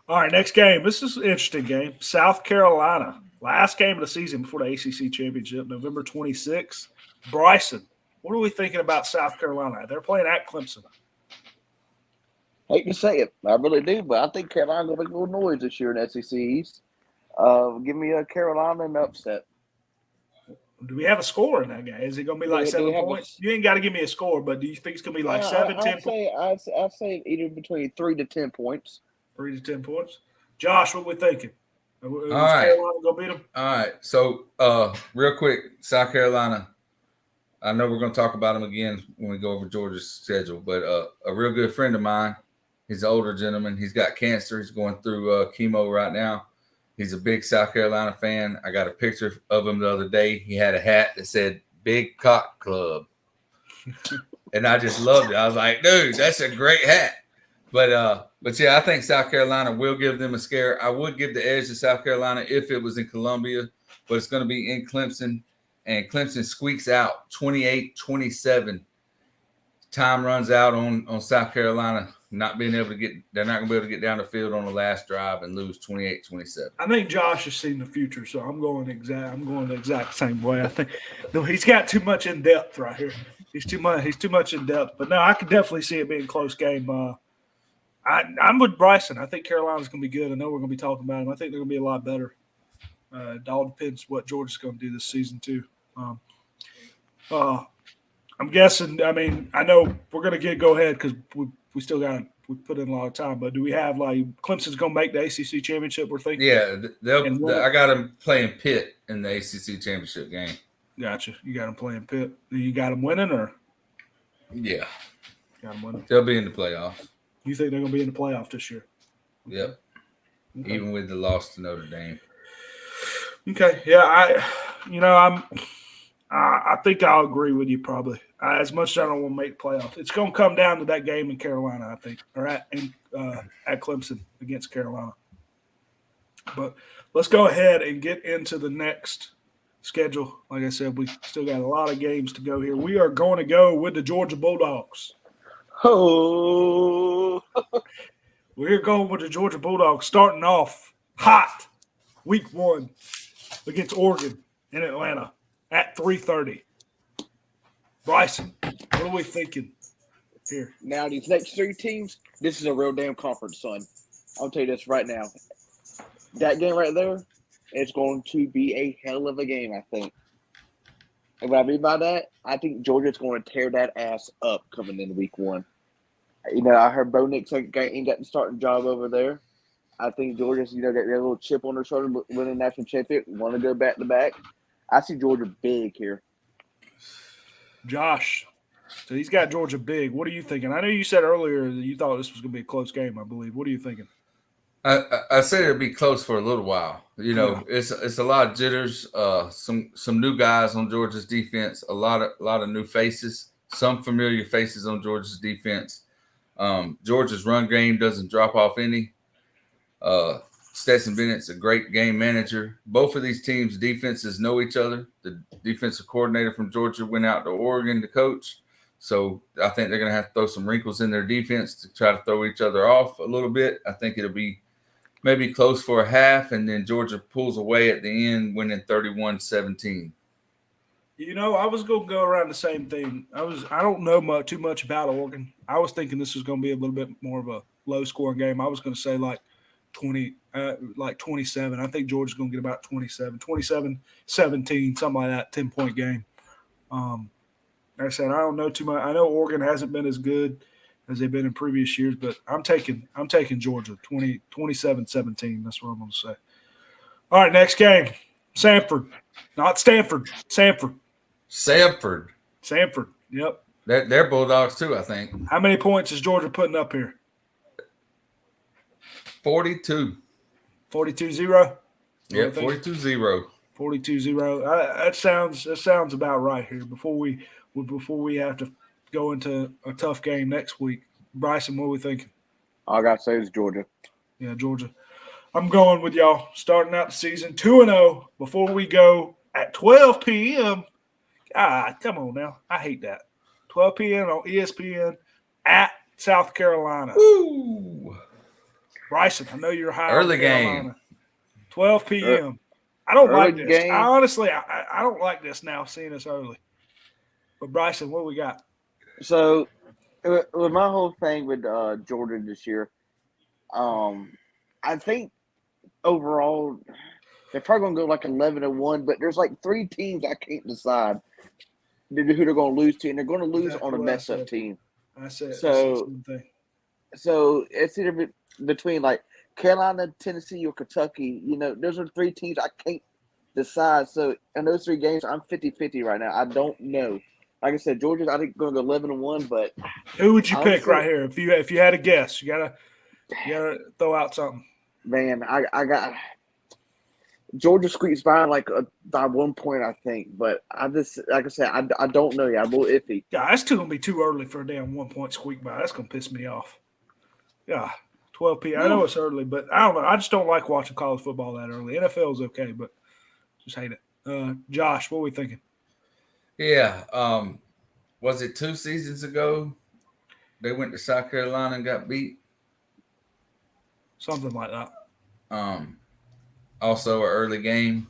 All right, next game. This is an interesting game. South Carolina, last game of the season before the ACC championship, November 26th. Bryson, what are we thinking about South Carolina? They're playing at Clemson. Hate to say it, I really do, but I think Carolina's going to make a little noise this year in SEC East. Give me a Carolina and upset. Do we have a score in that game? Is it going to be like 7 points? You ain't got to give me a score, but do you think it's going to be like 10 points? I'd say either between 3 to 10 points. 3 to 10 points. Josh, what we thinking? Is right. Carolina going to beat them? All right. So, real quick, South Carolina. I know we're going to talk about them again when we go over Georgia's schedule, but a real good friend of mine, he's an older gentleman. He's got cancer. He's going through chemo right now. He's a big South Carolina fan. I got a picture of him the other day. He had a hat that said Big Cock Club. And I just loved it. I was like, dude, that's a great hat. But yeah, I think South Carolina will give them a scare. I would give the edge to South Carolina if it was in Columbia, but it's going to be in Clemson. And Clemson squeaks out 28-27. Time runs out on South Carolina. They're not going to be able to get down the field on the last drive and lose 28-27. I think Josh has seen the future, so I'm going the exact same way. I think he's got too much in depth right here. He's too much in depth. But no, I could definitely see it being a close game. I'm with Bryson. I think Carolina's going to be good. I know we're going to be talking about them. I think they're going to be a lot better. It all depends what Georgia's going to do this season too. I'm guessing. I mean, I know we're going to go ahead because we still got we put in a lot of time. But do we have Clemson's going to make the ACC championship? We're thinking. Yeah, I got them playing Pitt in the ACC championship game. Gotcha. You got them playing Pitt. You got them winning, or? Yeah, got them winning. They'll be in the playoffs. You think they're going to be in the playoff this year? Yep. Okay. Even with the loss to Notre Dame. Okay. Yeah, I think I'll agree with you probably. As much as I don't want to make the playoffs, it's going to come down to that game in Carolina, I think, or at Clemson against Carolina. But let's go ahead and get into the next schedule. Like I said, we still got a lot of games to go here. We are going to go with the Georgia Bulldogs. Oh, we're going with the Georgia Bulldogs, starting off hot, week 1 against Oregon in Atlanta at 3:30. Bryson, what are we thinking here? Now, these next 3 teams, this is a real damn conference, son. I'll tell you this right now. That game right there is going to be a hell of a game, I think. And what I mean by that, I think Georgia's going to tear that ass up coming into week 1. I heard Bo Nix ain't got the starting job over there. I think Georgia's, got that little chip on their shoulder, winning national championship, want to go back to back. I see Georgia big here. Josh, so he's got Georgia big. What are you thinking? I know you said earlier that you thought this was going to be a close game, I believe. What are you thinking? I said it'd be close for a little while. It's a lot of jitters. Some new guys on Georgia's defense. A lot of new faces. Some familiar faces on Georgia's defense. Georgia's run game doesn't drop off any. Stetson Bennett's a great game manager. Both of these teams' defenses know each other. The defensive coordinator from Georgia went out to Oregon to coach. So I think they're going to have to throw some wrinkles in their defense to try to throw each other off a little bit. I think it'll be maybe close for a half, and then Georgia pulls away at the end, winning 31-17. I was going to go around the same thing. I don't know too much about Oregon. I was thinking this was going to be a little bit more of a low-scoring game. I was going to say like 27. I think Georgia's going to get about 27, 17, something like that, 10-point game. Like I said, I don't know too much. I know Oregon hasn't been as good as they've been in previous years, but I'm taking Georgia 27-17. That's what I'm going to say. All right, next game, Samford, not Stanford, Samford. Yep. They're Bulldogs too, I think. How many points is Georgia putting up here? 42. 42-0? Yeah, 42-0. 42-0. That sounds about right here. Before we have to go into a tough game next week. Bryson, what are we thinking? All I got to say is Georgia. Yeah, Georgia. I'm going with y'all. Starting out the season 2-0 before we go at 12 p.m. Come on now. I hate that. 12 p.m. on ESPN at South Carolina. Woo! Bryson, I know you're high Early on Carolina. game. 12 p.m. I don't like Early this. game. I don't like this now, seeing this early. But Bryson, what we got? So, with my whole thing with Georgia this year, I think overall they're probably going to go like 11-1. But there's like 3 teams I can't decide who they're going to lose to, and they're going to lose Exactly on a what I mess up said. team. I said So- the same thing. So it's either between like Carolina, Tennessee, or Kentucky. You know, those are 3 teams I can't decide. So in those 3 games, I'm 50-50 right now. I don't know. Like I said, Georgia's I think going to go 11-1, but Who would you pick honestly, right here if you had a guess? You gotta throw out something. man, I got Georgia squeaks by by 1 point, I think. But I just like I said, I don't know yet. I'm a little iffy. Yeah, that's still gonna be too early for a damn 1 point squeak by. That's gonna piss me off. Yeah, 12 p.m. I know it's early, but I don't know. I just don't like watching college football that early. NFL is okay, but just hate it. Josh, what are we thinking? Yeah. Was it 2 seasons ago they went to South Carolina and got beat? Something like that. Also an early game.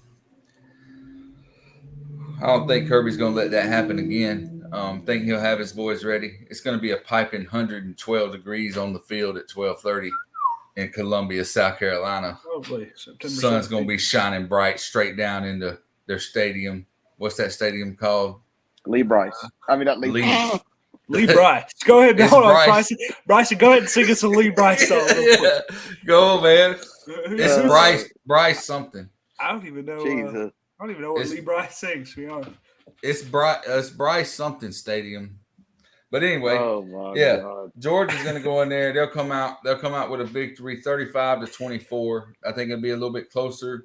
I don't think Kirby's going to let that happen again. Think he'll have his boys ready. It's going to be a piping 112 degrees on the field at 12:30 in Columbia, South Carolina. Probably September. Sun's 17th. going to be shining bright straight down into their stadium. What's that stadium called? Lee Bryce. I mean, not Lee. Lee Bryce. Go ahead. It's Hold on, Bryce. Bryson, go ahead and sing us a Lee Bryce song. Real quick. Yeah. Go, man. It's Uh, Bryce something. I don't even know. Jesus. I don't even know what It's- Lee Bryce sings. To be honest. It's Bryce something stadium. But anyway, Oh my yeah. God. Georgia's going to go in there. They'll come out with a victory, 35-24. I think it'll be a little bit closer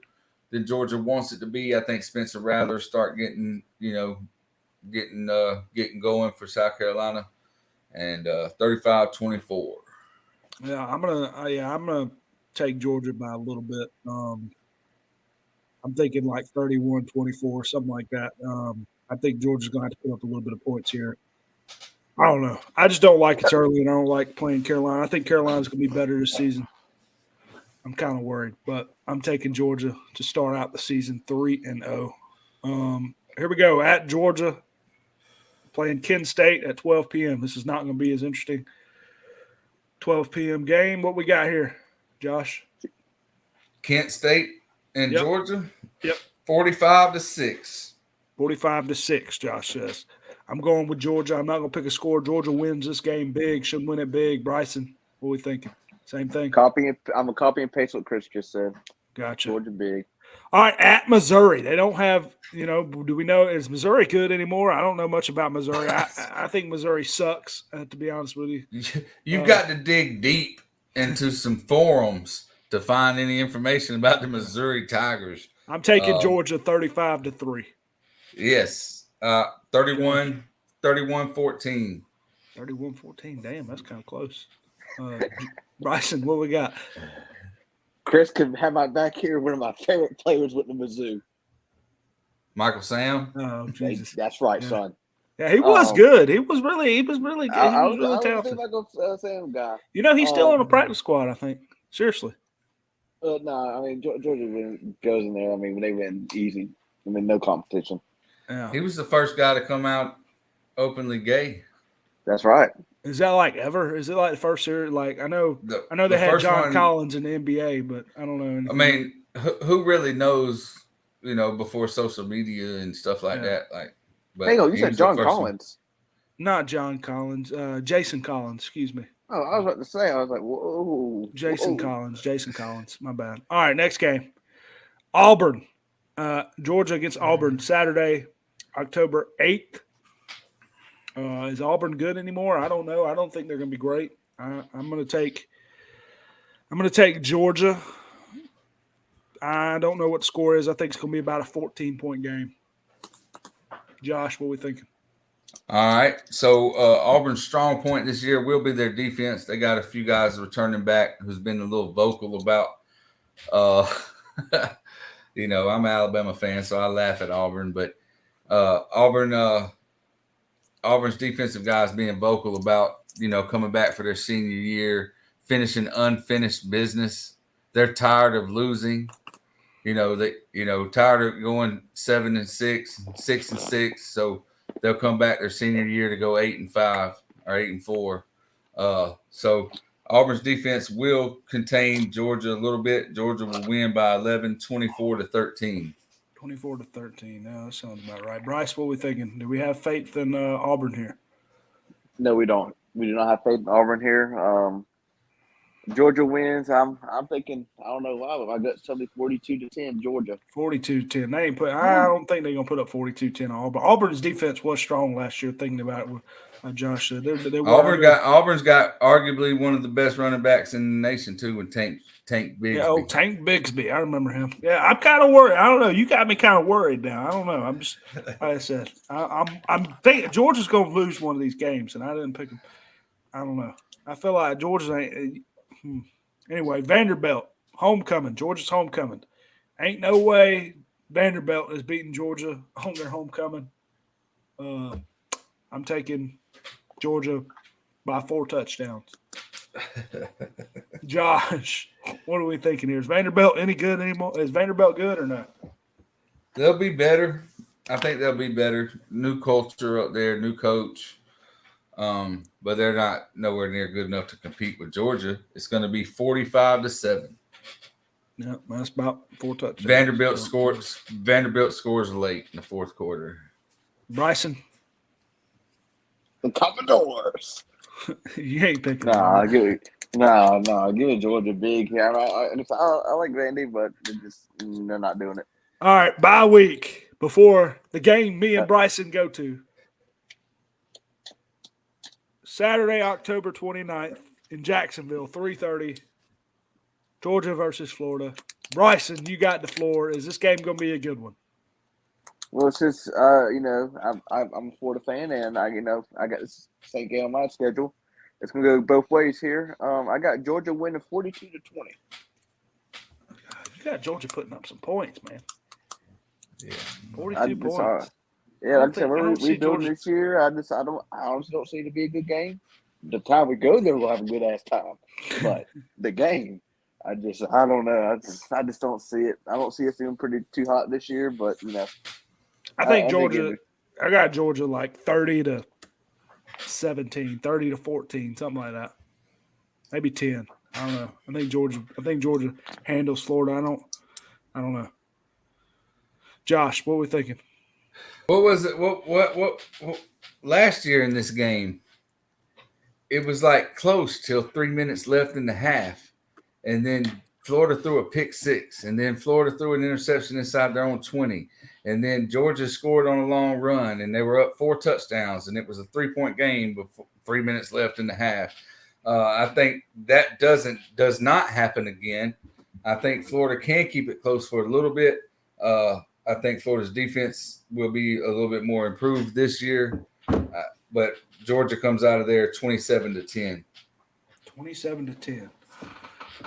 than Georgia wants it to be. I think Spencer Rattler start getting going for South Carolina, and 35-24. Yeah, I'm gonna take Georgia by a little bit. I'm thinking like 31-24, something like that. I think Georgia's gonna have to put up a little bit of points here. I don't know. I just don't like it's early, and I don't like playing Carolina. I think Carolina's gonna be better this season. I'm kind of worried, but I'm taking Georgia to start out the season 3-0. Here we go at Georgia, playing Kent State at 12 p.m. This is not going to be as interesting. 12 p.m. game. What we got here, Josh? Kent State and Yep. Georgia. Yep. 45-6. 45-6, Josh says. I'm going with Georgia. I'm not going to pick a score. Georgia wins this game big. Should win it big. Bryson, what are we thinking? Same thing? I'm a copy and paste what Chris just said. Gotcha. Georgia big. All right, at Missouri. They don't have, do we know, is Missouri good anymore? I don't know much about Missouri. I think Missouri sucks, to be honest with you. You've got to dig deep into some forums to find any information about the Missouri Tigers. I'm taking Georgia 35-3. Yes. 31-14. 31-14. Damn, that's kind of close. Bryson, what we got? Chris could have my back here. One of my favorite players with the Mizzou. Michael Sam. Oh, Jesus. That's right, Yeah. son. Yeah, he was good. He was really good. I He was really was talented. thinking about Sam guy. He's still on the practice squad, I think. Seriously. No, I mean Georgia goes in there. I mean they win easy. I mean no competition. Yeah. He was the first guy to come out openly gay. That's right. Is that like ever? Is it like the first year? Like I know they had John Collins in the NBA, but I don't know anything. I mean, who really knows? Before social media and stuff like that. Like, but Hang on, you he said was the John first one. Collins. Not John Collins. Jason Collins. Excuse me. Oh, I was about to say. I was like, whoa. Jason whoa. Collins. My bad. All right, next game. Auburn. Georgia against Auburn Saturday, October 8th. Is Auburn good anymore? I don't know. I don't think they're going to be great. I'm going to take Georgia. I don't know what the score is. I think it's going to be about a 14-point game. Josh, what are we thinking? All right. So Auburn's strong point this year will be their defense. They got a few guys returning back who's been a little vocal about I'm an Alabama fan, so I laugh at Auburn, but Auburn's defensive guys being vocal about, coming back for their senior year, finishing unfinished business. They're tired of losing. Tired of going 7-6, 6-6. So they'll come back their senior year to go 8-5 or 8-4. So Auburn's defense will contain Georgia a little bit. Georgia will win by 11, 24-13. 24-13. No, that sounds about right. Bryce, what are we thinking? Do we have faith in Auburn here? No, we don't. We do not have faith in Auburn here. Georgia wins. I'm thinking. I don't know why, but my gut's telling me 42-10 Georgia. 42-10. They ain't put. I don't think they're gonna put up 42-10 on Auburn. Auburn's defense was strong last year. Thinking about it, what Josh said. Auburn's got arguably one of the best running backs in the nation too, with Tank Bigsby. Yeah, Tank Bigsby. I remember him. Yeah, I'm kind of worried. I don't know. You got me kind of worried now. I don't know. I'm just, like I said, I'm thinking Georgia's gonna lose one of these games, and I didn't pick them. I don't know. I feel like Georgia's ain't. Anyway, Vanderbilt homecoming. Georgia's homecoming. Ain't no way Vanderbilt is beating Georgia on their homecoming. I'm taking Georgia by 4 touchdowns. Josh, what are we thinking here? Is Vanderbilt any good anymore? Is Vanderbilt good or not? They'll be better. I think they'll be better. New culture up there, new coach. But they're not nowhere near good enough to compete with Georgia. It's going to be 45-7. Yeah, that's about 4 touchdowns. Vanderbilt scores late in the fourth quarter. Bryson, The Commodores. you ain't picking. Nah, give it Georgia big here. I like Vandy, but they're not doing it. All right, bye week before the game me and Bryson go to. Saturday, October 29th in Jacksonville, 3:30. Georgia versus Florida. Bryson, you got the floor. Is this game going to be a good one? Well, it's just I'm a Florida fan, and I got this same game on my schedule. It's gonna go both ways here. I got Georgia winning 42-20. You got Georgia putting up some points, man. Yeah, 42 points. Like I said, we're rebuilding this year. I honestly don't see it to be a good game. The time we go there, we'll have a good ass time. But the game, I don't know. I just don't see it. I don't see it feeling too hot this year. But I think Georgia. I got Georgia like 30-17, 30-14, something like that. Maybe 10. I don't know. I think Georgia handles Florida. I don't know. Josh, what are we thinking? What was it? What last year in this game? It was like close till 3 minutes left in the half, and then Florida threw a pick six, and then Florida threw an interception inside their own 20, and then Georgia scored on a long run, and they were up 4 touchdowns, and it was a 3-point game before 3 minutes left in the half. I think that does not happen again. I think Florida can keep it close for a little bit. I think Florida's defense will be a little bit more improved this year, but Georgia comes out of there 27-10. 27-10.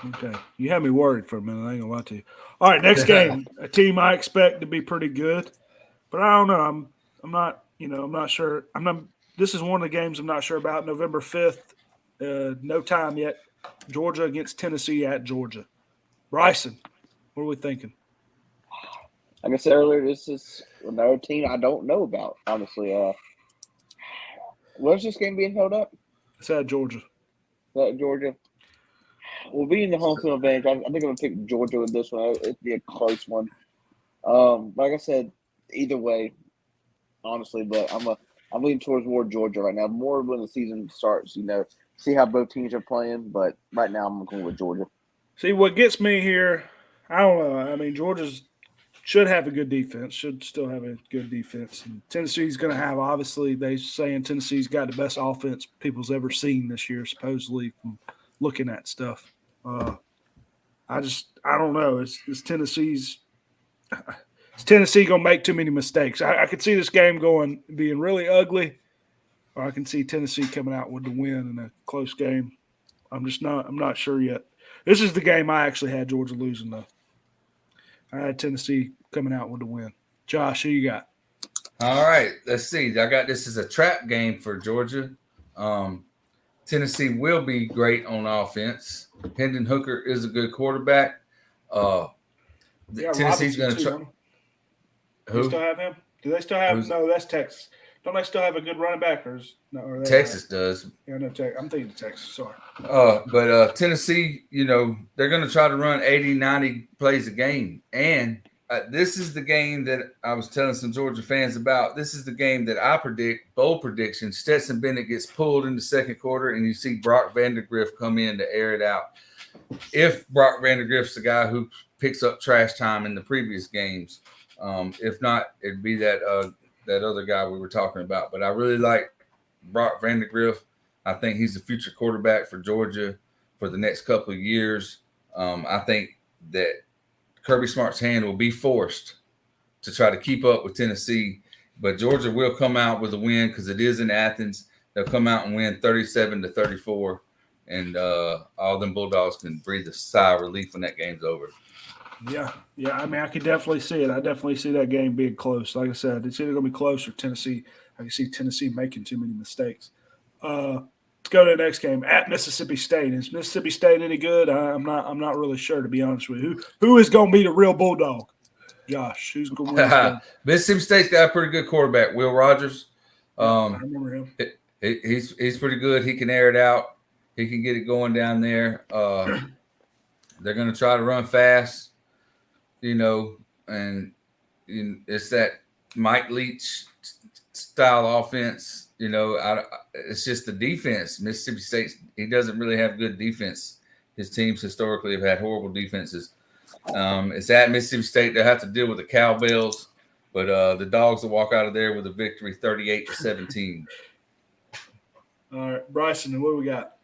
Okay, you had me worried for a minute. I ain't gonna lie to you. All right, next game, a team I expect to be pretty good, but I don't know. I'm not. I'm not sure. This is one of the games I'm not sure about. November 5th. No time yet. Georgia against Tennessee at Georgia. Bryson, what are we thinking? Like I said earlier, this is another team I don't know about, honestly. Where's this game being held up? It's at Georgia. Georgia. Well, being the home field advantage, I think I'm going to pick Georgia with this one. It'd be a close one. Like I said, either way, honestly, but I'm leaning towards more Georgia right now. More when the season starts, see how both teams are playing. But right now, I'm going with Georgia. See, what gets me here, I don't know. I mean, Georgia's should have a good defense, should still have a good defense. And Tennessee's going to have, obviously, they're saying Tennessee's got the best offense people's ever seen this year, supposedly, from looking at stuff. I don't know. Is Tennessee going to make too many mistakes? I could see this game being really ugly, or I can see Tennessee coming out with the win in a close game. I'm not sure yet. This is the game I actually had Georgia losing, though. I had Tennessee coming out with the win. Josh, who you got? All right, let's see. I got this as a trap game for Georgia. Tennessee will be great on offense. Hendon Hooker is a good quarterback. Tennessee's going to try. Who? They still have him? Do they still have? No, that's Texas. Don't they still have a good running back? Or Texas does. Yeah, no, I'm thinking Texas. Sorry. But Tennessee, they're going to try to run 80, 90 plays a game. And this is the game that I was telling some Georgia fans about. This is the game that I predict, bold prediction, Stetson Bennett gets pulled in the second quarter, and you see Brock Vandagriff come in to air it out. If Brock Vandagriff's the guy who picks up trash time in the previous games. If not, it'd be that other guy we were talking about. But I really like Brock Vandagriff. I think he's the future quarterback for Georgia for the next couple of years. I think that Kirby Smart's hand will be forced to try to keep up with Tennessee. But Georgia will come out with a win because it is in Athens. They'll come out and win 37-34. And all them Bulldogs can breathe a sigh of relief when that game's over. Yeah. I mean, I can definitely see it. I definitely see that game being close. Like I said, it's either going to be close or Tennessee. I can see Tennessee making too many mistakes. Let's go to the next game at Mississippi State. Is Mississippi State any good? I'm not really sure, to be honest with you. Who is going to be the real Bulldog? Josh, who's going to win this game? Mississippi State's got a pretty good quarterback, Will Rogers. I remember him. He's pretty good. He can air it out. He can get it going down there. They're going to try to run fast, and it's that Mike Leach style offense. It's just the defense. Mississippi State, he doesn't really have good defense. His teams historically have had horrible defenses. It's at Mississippi State. They'll have to deal with the Cowbells, but the Dogs will walk out of there with a victory 38-17. All right, Bryson, what do we got?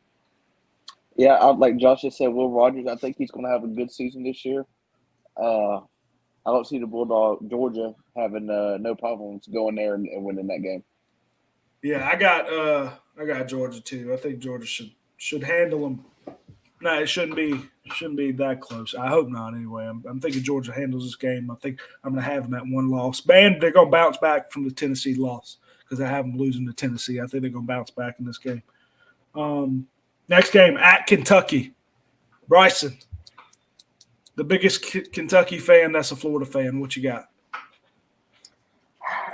Yeah, like Josh just said, Will Rogers, I think he's going to have a good season this year. I don't see the Bulldog Georgia having no problems going there and winning that game. Yeah, I got Georgia too. I think Georgia should handle them. No, it shouldn't be that close. I hope not. Anyway, I'm thinking Georgia handles this game. I think I'm going to have them that one loss. Man, they're going to bounce back from the Tennessee loss because I have them losing to Tennessee. I think they're going to bounce back in this game. Next game at Kentucky. Bryson, the biggest Kentucky fan, that's a Florida fan. What you got?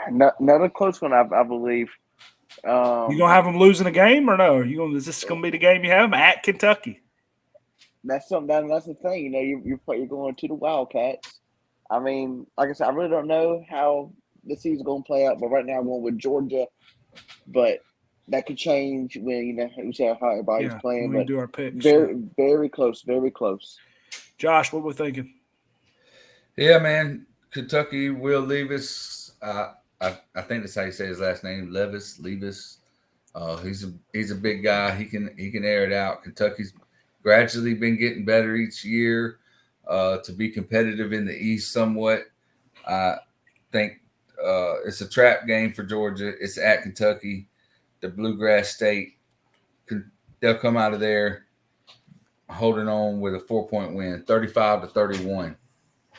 Another close one, I believe. You gonna have them losing a game or no? Is this gonna be the game you have them at Kentucky? That's something. That's the thing. You're going to the Wildcats. I mean, like I said, I really don't know how the season's gonna play out, but right now I'm going with Georgia. But that could change when we see how everybody's playing. But do our picks. Very, very close. Very close. Josh, what we're thinking? Yeah, man. Kentucky, Will Levis. I think that's how you say his last name, Levis. He's a big guy. He can air it out. Kentucky's gradually been getting better each year to be competitive in the East somewhat. I think it's a trap game for Georgia. It's at Kentucky, the Bluegrass State. They'll come out of there holding on with a 4-point win, 35-31.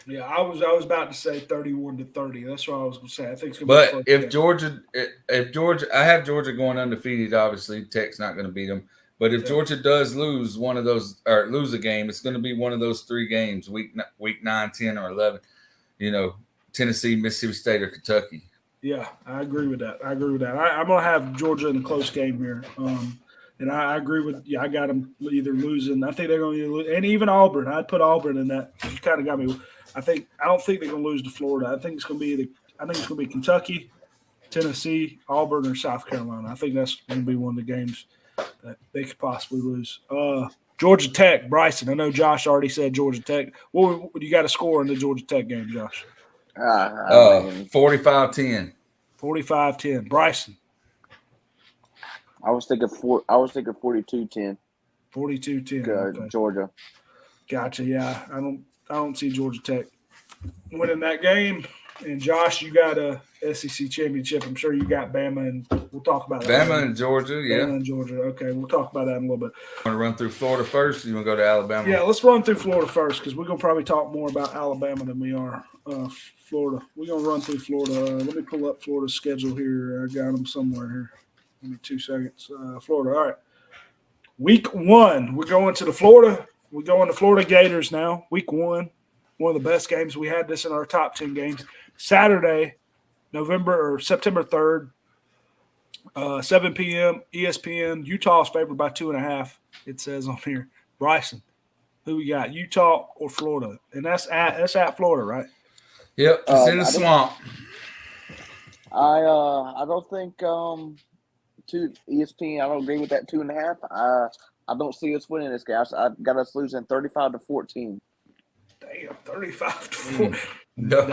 Yeah, I was about to say 31-30. That's what I was going to say. I think it's going to be But if Georgia, I have Georgia going undefeated. Obviously, Tech's not going to beat them. But if Georgia does lose one of those or lose a game, it's going to be one of those three games: week 9, 10, or 11. Tennessee, Mississippi State, or Kentucky. Yeah, I agree with that. I'm going to have Georgia in a close game here. And I agree with I got them either losing. I think they're going to lose, and even Auburn. I'd put Auburn in that. You kind of got me. I don't think they're going to lose to Florida. I think it's going to be Kentucky, Tennessee, Auburn, or South Carolina. I think that's going to be one of the games that they could possibly lose. Georgia Tech, Bryson. I know Josh already said Georgia Tech. What you got a score in the Georgia Tech game, Josh? 45-10. 45-10. Bryson. I was thinking 42-10. 42-10. Okay. Georgia. Gotcha. Yeah, I don't see Georgia Tech winning that game. And Josh, you got a SEC championship. I'm sure you got Bama, and we'll talk about that. Bama and Georgia, yeah. Bama and Georgia. Okay, we'll talk about that in a little bit. Want to run through Florida first? Or you want to go to Alabama? Yeah, let's run through Florida first because we're going to probably talk more about Alabama than we are Florida. We're going to run through Florida. Let me pull up Florida's schedule here. I got them somewhere here. Give me 2 seconds. Florida, all right. Week 1, we're going to the Florida. We're going to Florida Gators now. Week 1, one of the best games. We had this in our top 10 games. Saturday, September 3rd, 7 p.m. ESPN. Utah's favored by 2.5. It says on here. Bryson, who we got? Utah or Florida? And that's at Florida, right? Yep, it's in the swamp. I don't think ESPN. I don't agree with that 2.5. I don't see us winning this game. I got us losing 35-14. Damn, 35-14. No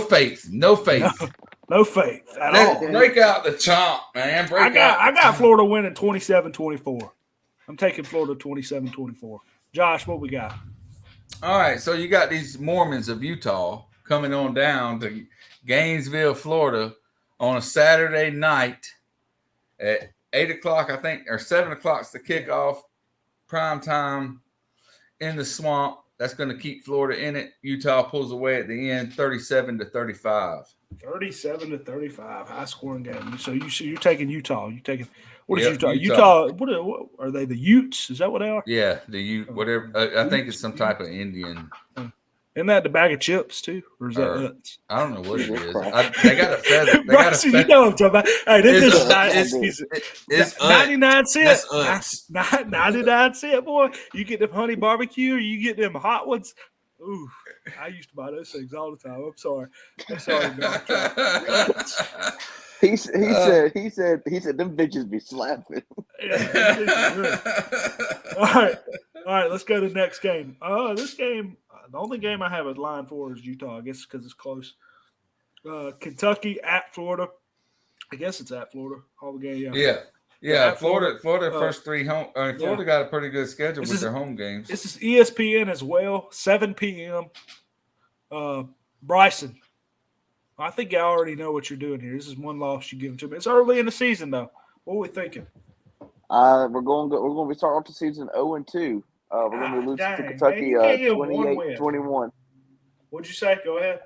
faith. No faith. No faith at all. Break out the chomp, man. I got Florida winning 27-24. I'm taking Florida 27-24. Josh, what we got? All right, so you got these Mormons of Utah coming on down to Gainesville, Florida on a Saturday night at 8 o'clock, I think, or 7 o'clock is the kickoff, prime time in the swamp. That's going to keep Florida in it. Utah pulls away at the end, 37-35. 37-35, high scoring game. So you're taking Utah. You're taking what is Yep, Utah? What are they? The Utes? Is that what they are? Yeah, the Ute, whatever. I think it's some type of Indian. Isn't that the bag of chips too, or is that nuts? I don't know what it is. They got a feather. They got a feather. You know what I'm talking about. Hey, this It's 99 cents. That's 99 cents, boy. You get them honey barbecue, or you get them hot ones. Ooh, I used to buy those things all the time. I'm sorry. Man. He said them bitches be slapping. All right. Let's go to the next game. This game, the only game I have a line for is Utah. I guess because it's close. Kentucky at Florida. I guess it's at Florida. All the game. Yeah. Florida. First 3 home. Florida got a pretty good schedule with their home games. This is ESPN as well. 7 p.m. Bryson. I think I already know what you're doing here. This is one loss you give to me. It's early in the season, though. What are we thinking? We're going to be starting off the season 0-2. We're going to be losing to Kentucky 28-21. What'd you say? Go ahead.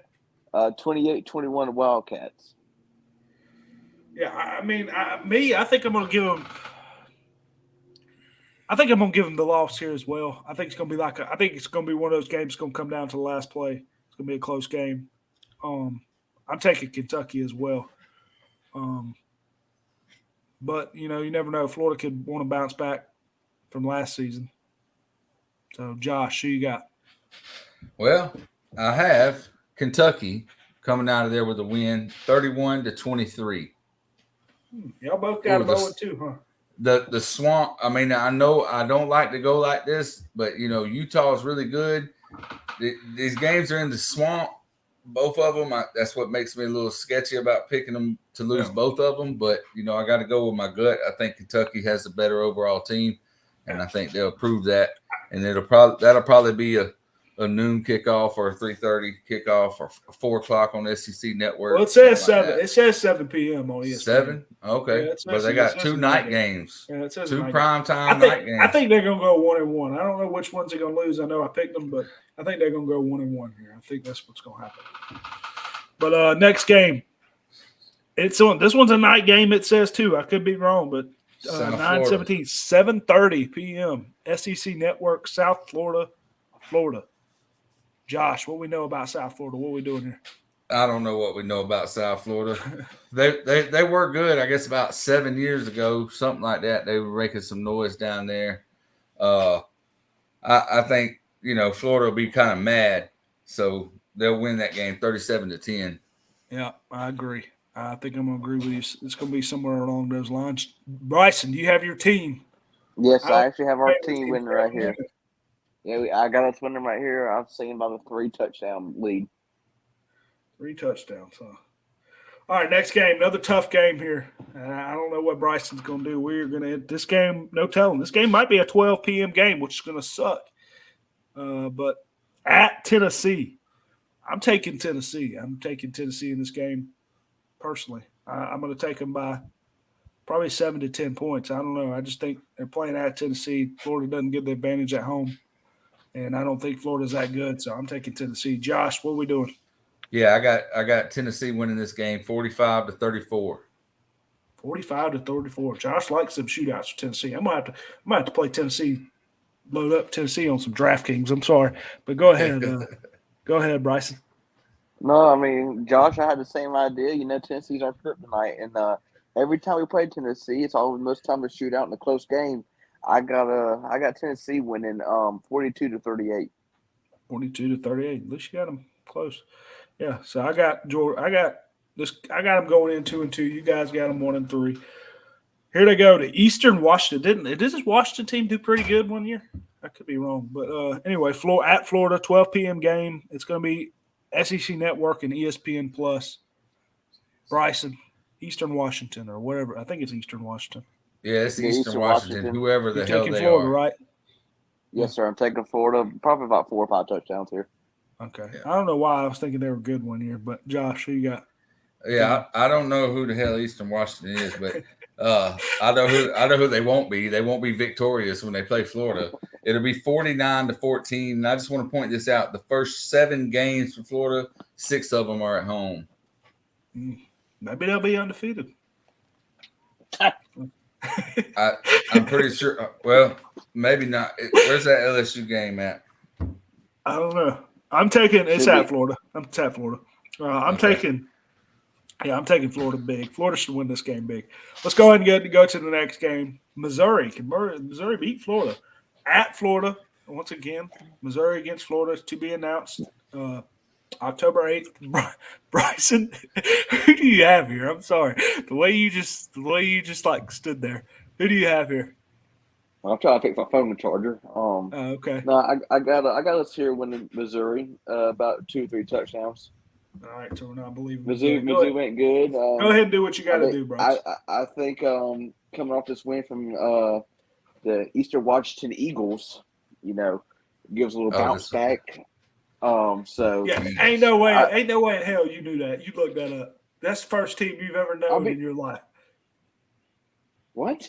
28-21 Wildcats. Yeah, I mean, I think I'm going to give them. I think I'm going to give them the loss here as well. I think it's going to be I think it's going to be one of those games that's going to come down to the last play. It's going to be a close game. I'm taking Kentucky as well. But, you never know. Florida could want to bounce back from last season. So, Josh, who you got? Well, I have Kentucky coming out of there with a win, 31-23. Y'all both got them 0-2, huh? The swamp. I mean, I know I don't like to go like this, but Utah is really good. These games are in the swamp, both of them. That's what makes me a little sketchy about picking them to lose both of them. But I got to go with my gut. I think Kentucky has a better overall team, and I think they'll prove that. And that'll probably be a noon kickoff or a 3:30 kickoff or 4 o'clock on the SEC Network. Well, it says 7. It says 7 p.m. on ESPN. 7? Okay. But they got 2 night games. Yeah, it says 2 primetime night games. I think they're going to go 1-1. I don't know which ones they're going to lose. I know I picked them, but I think they're going to go 1-1 here. I think that's what's going to happen. But next game. This one's a night game, it says, too. I could be wrong, but 9/17, 7:30 p.m. SEC Network, South Florida, Florida. Josh, what we know about South Florida? What are we doing here? I don't know what we know about South Florida. They were good, I guess, about 7 years ago, something like that. They were making some noise down there. I think Florida will be kind of mad, so they'll win that game 37-10. Yeah, I agree. I think I'm going to agree with you. It's going to be somewhere along those lines. Bryson, do you have your team? Yes, I actually have our team winning right here. Yeah, I got us winning right here. I'm saying about a 3-touchdown lead. 3 touchdowns, huh? All right, next game. Another tough game here. I don't know what Bryson's going to do. We're going to – this game, no telling. This game might be a 12 p.m. game, which is going to suck. But at Tennessee, I'm taking Tennessee. I'm taking Tennessee in this game personally. I'm going to take them by probably 7 to 10 points. I don't know. I just think they're playing at Tennessee. Florida doesn't get the advantage at home, and I don't think Florida's that good, so I'm taking Tennessee. Josh, what are we doing? Yeah, I got Tennessee winning this game 45-34. 45-34. Josh likes some shootouts for Tennessee. I might have to play Tennessee, load up Tennessee on some DraftKings. I'm sorry, but go ahead. Go ahead, Bryson. No, I mean, Josh, I had the same idea. You know, Tennessee's our kryptonite, and every time we play Tennessee, it's always most time to shoot out in a close game. I got Tennessee winning 42-38. 42-38. At least you got them close. Yeah. So I got them going in 2-2. You guys got them 1-3. Here they go to Eastern Washington. Did this Washington team do pretty good one year? I could be wrong, but anyway, at Florida, 12 p.m. game. It's going to be SEC Network and ESPN Plus. Bryson, Eastern Washington or whatever. I think it's Eastern Washington. Yeah, it's Eastern Washington. Whoever the hell they Florida, are. Right? Yes, sir. I'm taking Florida. Probably about 4 or 5 touchdowns here. Okay. Yeah. I don't know why I was thinking they were good one year, but Josh, who you got? Yeah, I don't know who the hell Eastern Washington is, but I know who they won't be. They won't be victorious when they play Florida. It'll be 49-14. And I just want to point this out: the first 7 games for Florida, 6 of them are at home. Maybe they'll be undefeated. I'm pretty sure. Well, maybe not. Where's that LSU game at? I don't know. I'm taking it's at Florida. It's at Florida. I'm taking Florida big. Florida should win this game big. Let's go ahead and go to the next game. Missouri. Can Missouri beat Florida? At Florida, once again, Missouri against Florida is to be announced October 8th. Bryson, who do you have here? I'm sorry. The way you just like stood there. Who do you have here? I'm trying to fix my phone charger. Okay. No, I got us here winning Missouri about 2 or 3 touchdowns. All right, so we're not believing Mizzou went good. Go ahead and do what you got to do, Bryce. I think coming off this win from the Eastern Washington Eagles, gives a little bounce back. So yeah, ain't no way in hell you knew that. You looked that up. That's the first team you've ever known in your life. What?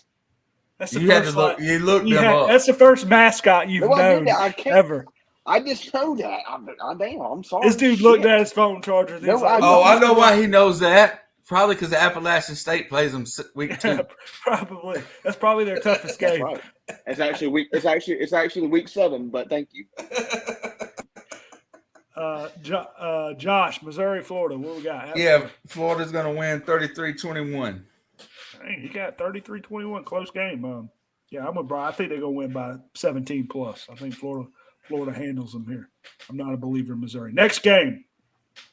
That's the You first had to look. You looked them up. That's the first mascot you've known ever. I just know that. I'm sorry. This dude looked at his phone charger. I know why he knows that. Probably because Appalachian State plays them week 2. Probably. That's probably their toughest game. Right. It's actually week 7. But thank you. Josh, Missouri, Florida. What we got? Yeah, Florida's going to win 33-21. Hey, he got 33-21. Close game. Yeah, I'm with Brian. I think they're going to win by 17 plus. I think Florida handles them here. I'm not a believer in Missouri. Next game,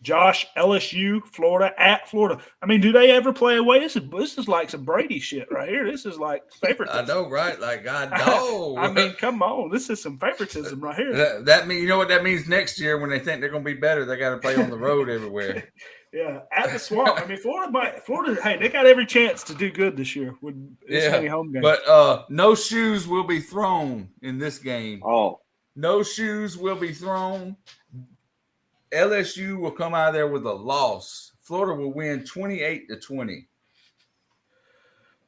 Josh, LSU, Florida, at Florida. I mean, do they ever play away? This is like some Brady shit right here. This is like favoritism. I know, right? Like, I know. I mean, come on. This is some favoritism right here. That mean, you know what that means next year when they think they're going to be better, they got to play on the road everywhere. Yeah, at the Swamp. I mean, Florida, hey, they got every chance to do good this year with this many home games. But no shoes will be thrown in this game. Oh. No shoes will be thrown. LSU will come out of there with a loss. Florida will win 28-20.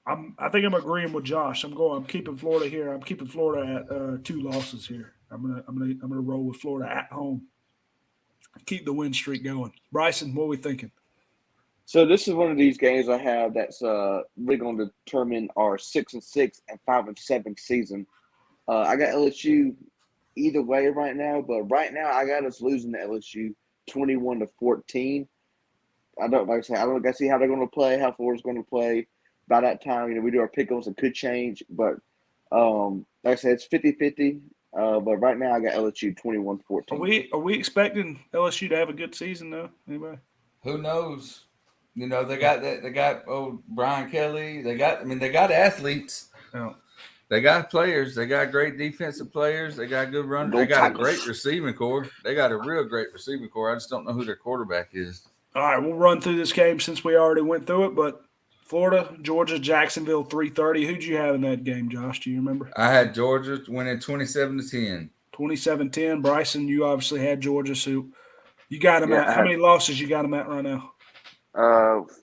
I think I'm agreeing with Josh. I'm keeping Florida here. I'm keeping Florida at 2 losses here. I'm gonna roll with Florida at home. Keep the win streak going. Bryson, what are we thinking? So this is one of these games I have that's really going to determine our 6-6 and 5-7 season. I got LSU either way right now, but right now I got us losing to LSU 21-14. I don't see how they're going to play, how Florida's going to play. By that time, we do our pick'ems, it could change, but like I said, it's 50-50. But right now I got LSU 21-14. Are we expecting LSU to have a good season though? Anybody? Who knows? They got Brian Kelly. They got athletes. Oh. They got players. They got great defensive players. They got good runners. They got a great receiving core. They got a real great receiving core. I just don't know who their quarterback is. All right, we'll run through this game since we already went through it. But Florida, Georgia, Jacksonville, 3:30. Who'd you have in that game, Josh? Do you remember? I had Georgia winning 27-10. 27-10. Bryson, you obviously had Georgia. So You got them Yeah, at how many losses you got them at right now?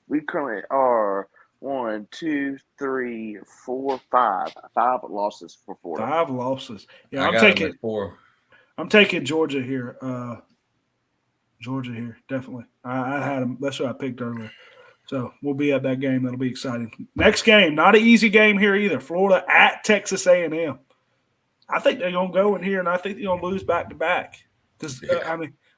We currently are 1, 2, 3, 4, 5. 5 losses for Florida. 5 losses. Yeah, I I'm got 'em taking at 4. I'm taking Georgia here. Georgia here, definitely. I had them. That's what I picked earlier. So we'll be at that game. That'll be exciting. Next game, not an easy game here either. Florida at Texas A&M. I think they're gonna go in here, and I think they're gonna lose back to back. Because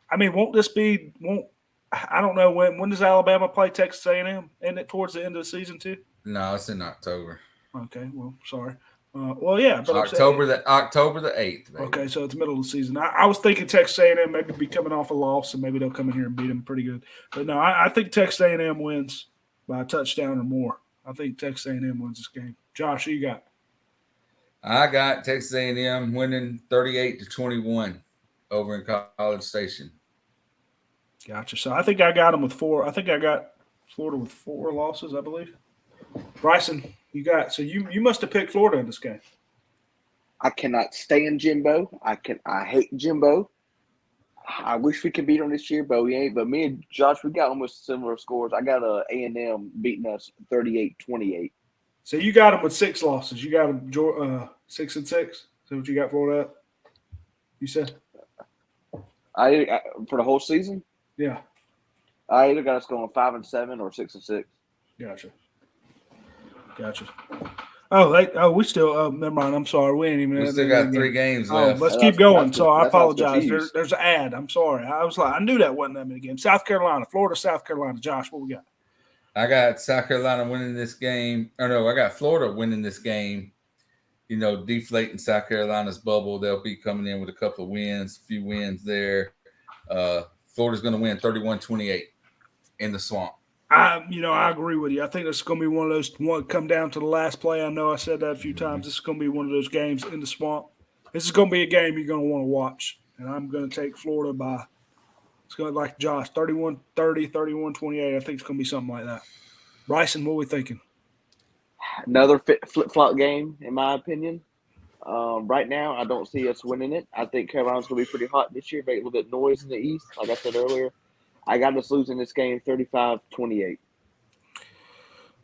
I mean, won't this be? Won't I don't know when does Alabama play Texas A&M? Isn't it towards the end of the season too? No, it's in October. Okay, well, sorry. Well, yeah, but October the 8th. Baby. Okay, so it's middle of the season. I was thinking Texas A&M maybe be coming off a loss, and maybe they'll come in here and beat them pretty good. But no, I think Texas A&M wins by a touchdown or more. I think Texas A&M wins this game. Josh, who you got? I got Texas A&M winning 38-21 over in College Station. Gotcha. So I think I got them with 4. I think I got Florida with 4 losses, I believe. Bryson, you got so you must have picked Florida in this game. I cannot stand Jimbo. I hate Jimbo. I wish we could beat them this year, but we ain't. But me and Josh, we got almost similar scores. I got A&M beating us 38-28. So you got them with 6 losses. You got them 6-6. Is that what you got Florida at? You said? I for the whole season. Yeah. I either got us going 5-7 or 6-6. Gotcha. We still. Never mind. I'm sorry. We ain't even. We still got 3 games left. Let's keep going. That's So I that's apologize. confused. There's an ad. I'm sorry. I knew that wasn't that many games. South Carolina, Florida, South Carolina. Josh, what we got? I got South Carolina winning this game. Or no, I got Florida winning this game. You know, deflating South Carolina's bubble. They'll be coming in with a couple of wins, a few wins there. Florida's going to win 31-28 in the swamp. I agree with you. I think it's going to be one of those come down to the last play. I know I said that a few times. This is going to be one of those games in the swamp. This is going to be a game you're going to want to watch. And I'm going to take Florida by, it's going to like Josh, 31-30, 31-28. I think it's going to be something like that. Bryson, what are we thinking? Another flip-flop game, in my opinion. Right now, I don't see us winning it. I think Carolina's going to be pretty hot this year, make a little bit of noise in the East, like I said earlier. I got us losing this game 35-28.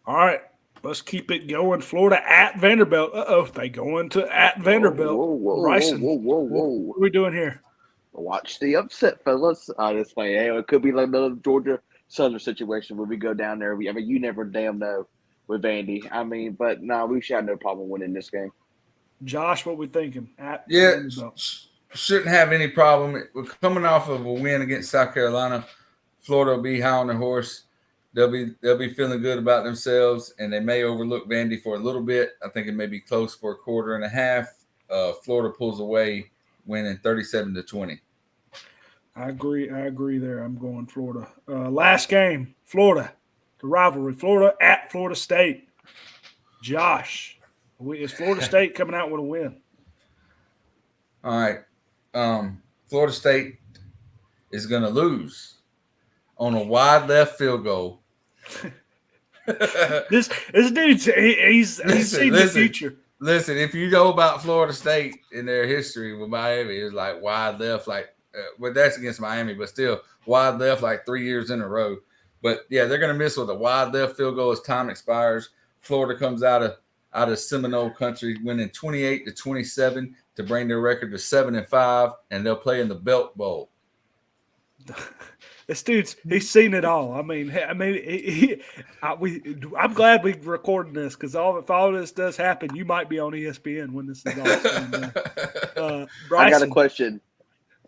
All right, let's keep it going. Florida at Vanderbilt. They going to at Vanderbilt. Whoa. What are we doing here? Watch the upset, fellas. This way, it could be like another Georgia Southern situation where we go down there. You never damn know with Vandy. But no, we should have no problem winning this game. Josh, what we thinking? Vanderbilt. Shouldn't have any problem. We're coming off of a win against South Carolina. Florida will be high on their horse. They'll be feeling good about themselves, and they may overlook Vandy for a little bit. I think it may be close for a quarter and a half. Florida pulls away, winning 37-20. I agree there. I'm going Florida. Last game, Florida, the rivalry. Florida at Florida State. Josh, is Florida State coming out with a win? All right. Florida State is going to lose on a wide left field goal. this dude's he's seen the future. Listen, if you know about Florida State in their history with Miami, it's like wide left, well, that's against Miami, but still wide left like 3 years in a row. But yeah, they're going to miss with a wide left field goal as time expires. Florida comes out of Seminole country, winning 28-27 to bring their record to 7-5, and they'll play in the Belt Bowl. This dude's he's seen it all. I'm glad we're recording this because if all this does happen, you might be on ESPN when this is all said and done. I got a question.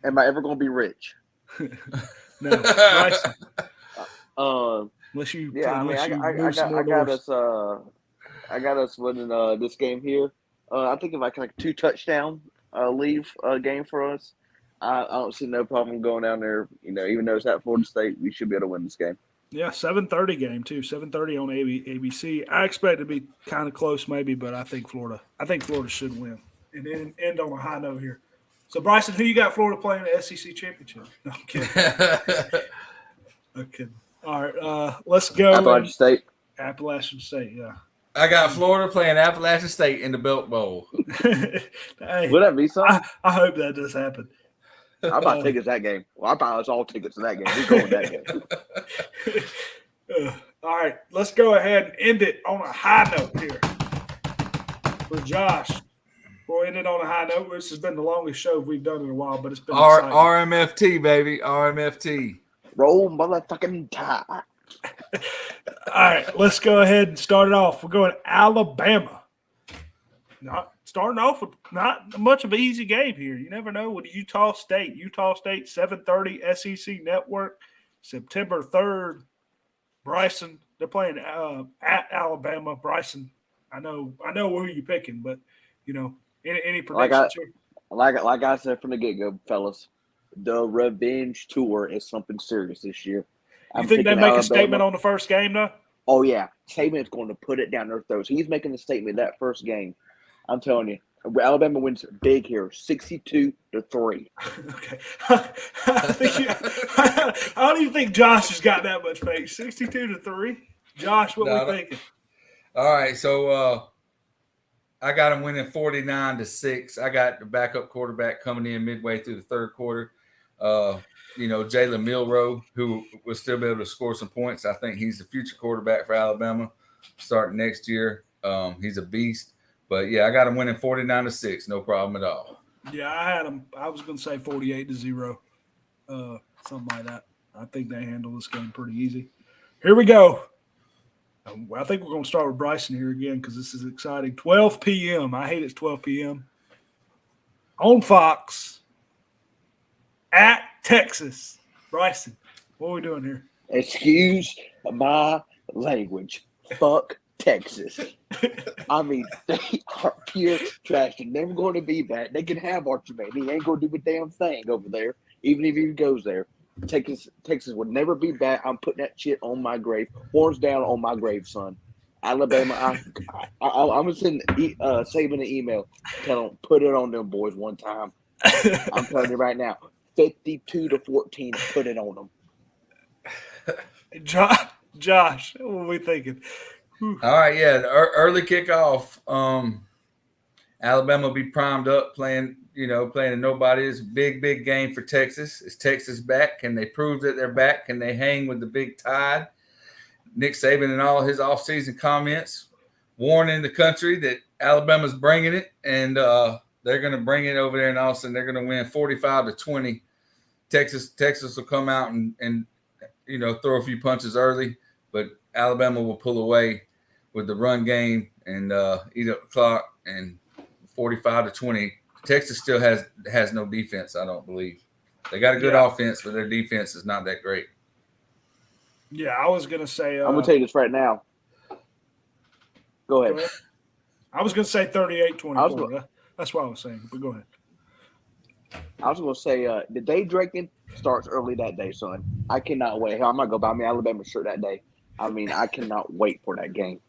Am I ever going to be rich? No, Bryson. Unless you, I got us winning this game here. I think if I can 2 touchdown leave game for us, I don't see no problem going down there. Even though it's at Florida State, we should be able to win this game. Yeah, 7:30 game too. 7:30 on ABC. I expect it to be kind of close, maybe, but I think Florida should win and then end on a high note here. So, Bryson, who you got Florida playing the SEC championship? No, I'm kidding. I'm kidding. All right, let's go. Appalachian State, yeah. I got Florida playing Appalachian State in the Belt Bowl. Hey, Would that be something? I hope that does happen. I bought tickets that game. Well, I bought us all tickets to that game. We're going that game. All right, let's go ahead and end it on a high note here for Josh. We'll end it on a high note. This has been the longest show we've done in a while, but it's been exciting. RMFT, baby. RMFT. Roll motherfucking tide. All right, let's go ahead and start it off. We're going Alabama. Starting off with not much of an easy game here. You never know with Utah State. Utah State, 7:30 SEC Network, September 3rd. Bryson, they're playing at Alabama. Bryson, I know who you're picking, but any predictions here? Like I said from the get-go, fellas, the revenge tour is something serious this year. You think they make a statement on the first game, though? Oh, yeah. Saban's going to put it down their throats. He's making a statement that first game. I'm telling you, Alabama wins big here, 62-3. Okay. I don't even think Josh has got that much faith. 62-3. Josh, what we thinking? All right, so I got him winning 49-6. I got the backup quarterback coming in midway through the third quarter. Jalen Milroe, who will still be able to score some points. I think he's the future quarterback for Alabama starting next year. He's a beast. But, yeah, I got him winning 49-6. No problem at all. Yeah, I had him. I was going to say 48-0, something like that. I think they handle this game pretty easy. Here we go. I think we're going to start with Bryson here again because this is exciting. 12 p.m. I hate it's 12 p.m. On Fox at Texas. Bryson, what are we doing here? Excuse my language. Fuck Texas. I mean, they are pure trash. They're never going to be that. They can have Archie Manning. He ain't going to do a damn thing over there, even if he goes there. Texas would never be bad. I'm putting that shit on my grave. Horns down on my grave, son. Alabama, I'm going to send Saban an email. Tell them, put it on them boys one time. I'm telling you right now, 52-14, put it on them. Josh, what are we thinking? All right, yeah, the early kickoff. Alabama will be primed up playing a nobody. It's a big game for Texas. Is Texas back? Can they prove that they're back? Can they hang with the Big Tide? Nick Saban and all his offseason comments warning the country that Alabama's bringing it, and they're going to bring it over there in Austin. They're going to win 45-20. Texas will come out and throw a few punches early, but Alabama will pull away with the run game and eat up the clock, and 45-20. Texas still has no defense, I don't believe. They got a good offense, but their defense is not that great. Yeah, I was going to say I'm going to tell you this right now. Go ahead. I was going to say 38-24. That's what I was saying, but go ahead. I was going to say the day drinking starts early that day, son. I cannot wait. I'm going to go buy me Alabama shirt that day. I mean, I cannot wait for that game.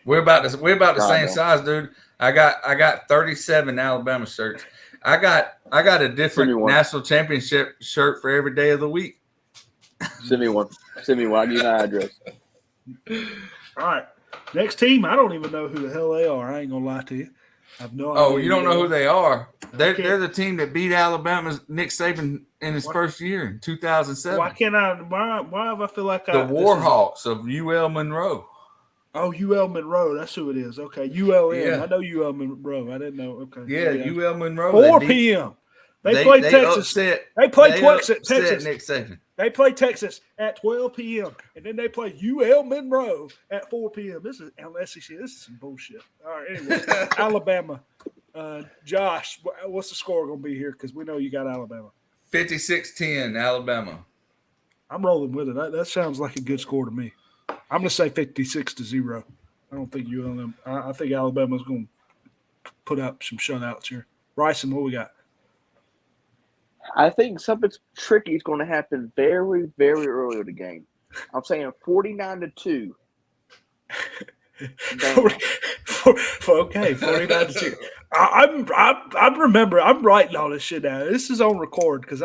We're about the same size, dude. I got 37 Alabama shirts. I got a different national championship shirt for every day of the week. Send me one. I'll give you my address. All right. Next team, I don't even know who the hell they are. I ain't going to lie to you. I have no idea. Oh, you don't know who they are? They're the team that beat Alabama's Nick Saban in his first year in 2007. Why can't I? Why have I feel like the Warhawks of UL Monroe? Oh, UL Monroe. That's who it is. Okay, ULM. Yeah. I know UL Monroe. I didn't know. Okay. Yeah, UL Monroe. 4 p.m. They play Texas. They play Texas. Nick Saban. They play Texas at 12 p.m. and then they play UL Monroe at 4 p.m. This is SEC. This is some bullshit. All right. Anyway, Alabama. Josh, what's the score going to be here? Because we know you got Alabama. 56-10, Alabama. I'm rolling with it. That sounds like a good score to me. I'm going to say 56-0. I don't think ULM. I think Alabama's going to put up some shutouts here. Bryson, what we got? I think something tricky is going to happen very, very early in the game. I'm saying 49-2. Okay, 49-2. I remember. I'm writing all this shit down. This is on record because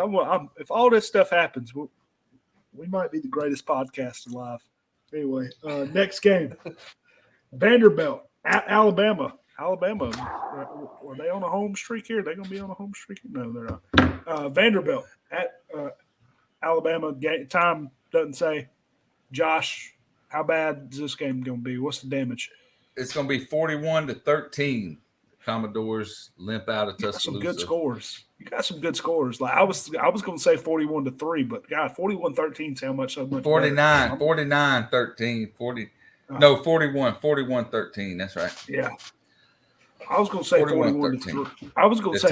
if all this stuff happens, we might be the greatest podcast alive. Anyway, next game, Vanderbilt at Alabama. Alabama, are they on a home streak here? Are they going to be on a home streak? No, they're not. Vanderbilt at Alabama. Time doesn't say. Josh, how bad is this game going to be? What's the damage? It's going to be 41-13. Commodores limp out of Tuscaloosa. Some good scores. You got some good scores. Like I was going to say 41-3, but God, 41-13 is so much 49-13. 41-13. That's right. Yeah. I was going to say 41-3. I was going to say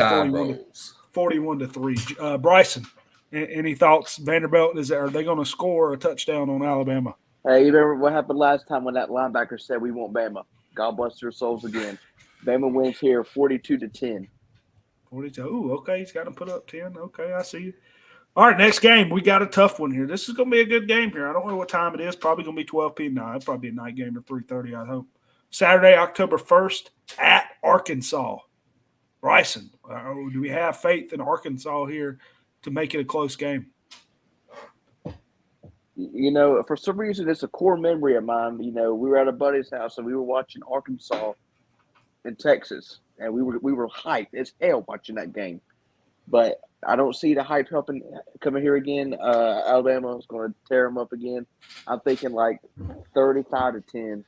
41-3. Bryson, any thoughts? Vanderbilt, are they going to score a touchdown on Alabama? Hey, you remember what happened last time when that linebacker said we want Bama? God bless their souls again. Bama wins here 42-10. 42. Ooh, okay. He's got to put up 10. Okay, I see you. All right, next game. We got a tough one here. This is going to be a good game here. I don't know what time it is. Probably going to be 12 p.m. No, it's probably a night game or 3:30, I hope. Saturday, October 1st at Arkansas. Bryson, do we have faith in Arkansas here to make it a close game? You know, for some reason, it's a core memory of mine. You know, we were at a buddy's house and we were watching Arkansas in Texas, and we were hyped as hell watching that game. But I don't see the hype coming here again. Alabama is going to tear them up again. I'm thinking like 35-10.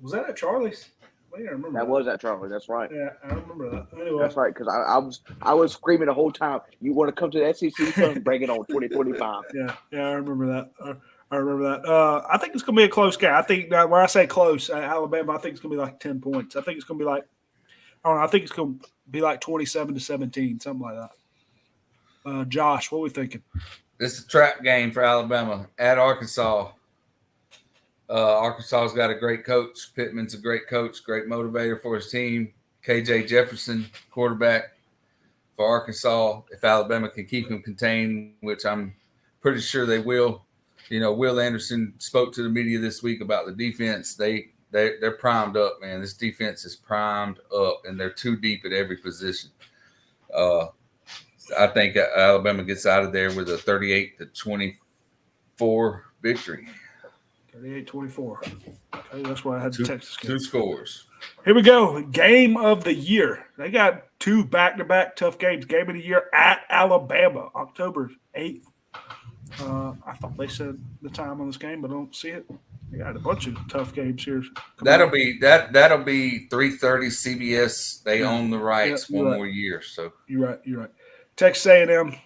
Was that at Charlie's? I remember that was at Charlie. That's right. Yeah, I remember that. Anyway. That's right, because I was screaming the whole time. You want to come to the SEC? Bring it on 2025. Yeah, I remember that. I remember that. I think it's going to be a close game. I think when I say close, Alabama, I think it's going to be like 10 points. I think it's going to be like, I don't know. I think it's going to be like 27-17, something like that. Josh, what are we thinking? This is a trap game for Alabama at Arkansas. Arkansas's got a great coach. Pittman's a great coach, great motivator for his team. KJ Jefferson, quarterback for Arkansas. If Alabama can keep him contained, which I'm pretty sure they will. You know, Will Anderson spoke to the media this week about the defense. They're primed up, man. This defense is primed up, and they're too deep at every position. I think Alabama gets out of there with a 38-24 victory. 38-24. Okay, that's why I had the Texas game. 2 scores. Here we go. Game of the year. They got 2 back-to-back tough games. Game of the year at Alabama, October 8th. I thought they said the time on this game, but I don't see it. They got a bunch of tough games here. That'll be 3:30 CBS. They own the rights more year. So you're right. Texas A&M.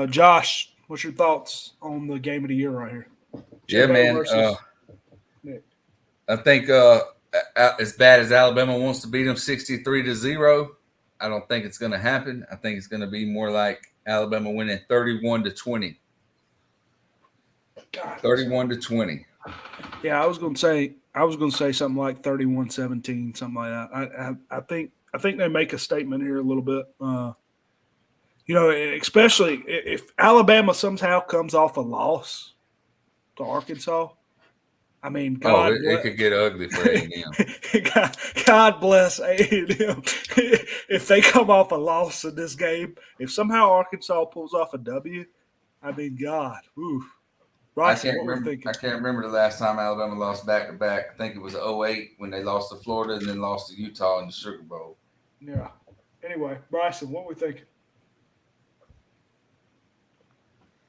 Josh, what's your thoughts on the game of the year right here? Yeah, man. I think as bad as Alabama wants to beat them 63-0, I don't think it's going to happen. I think it's going to be more like Alabama winning 31-20. 31-20. Yeah, I was going to say something like 31-17, something like that. I think they make a statement here a little bit. You know, especially if Alabama somehow comes off a loss to Arkansas. I mean, God, it could get ugly for A&M. God bless A&M. If they come off a loss in this game, if somehow Arkansas pulls off a W, I mean, God, oof. I can't remember the last time Alabama lost back-to-back. I think it was 2008 when they lost to Florida and then lost to Utah in the Sugar Bowl. Yeah. Anyway, Bryson, what we thinking?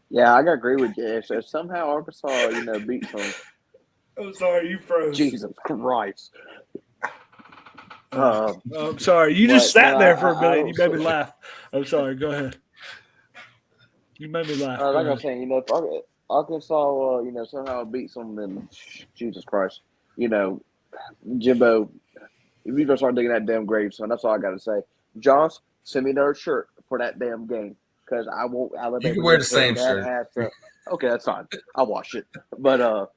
Yeah, I gotta agree with you. If somehow Arkansas, beats them. I'm sorry, you froze. Jesus Christ. I'm sorry. You just sat there for a minute and you made me laugh. I'm sorry. Go ahead. You made me laugh. Like I was saying, if Arkansas, somehow beats them, then Jesus Christ. Jimbo, we gonna start digging that damn grave, son. That's all I gotta say. Josh, send me another shirt for that damn game. Because I won't Alabama. You can wear the same shirt. Okay, that's fine. I'll wash it. But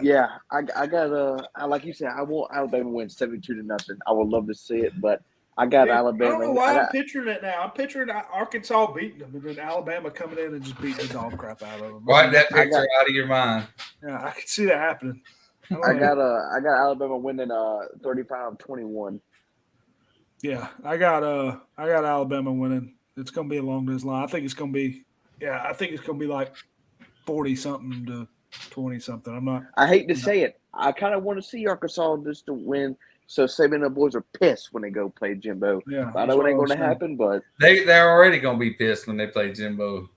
yeah, I got like you said, I want Alabama to win 72-0. I would love to see it, but I got Alabama. I don't know why I'm picturing it now. I'm picturing Arkansas beating them and then Alabama coming in and just beating the dog crap out of them. Wipe that picture out of your mind. Yeah, I can see that happening. I got Alabama winning 35-21. Yeah, I got Alabama winning. It's going to be along this line. I think it's going to be like 40-something to 20-something. I hate to say it. I kind of want to see Arkansas just to win So Saban and the boys are pissed when they go play Jimbo. Yeah, I know it ain't going to happen, but They're already gonna be pissed when they play Jimbo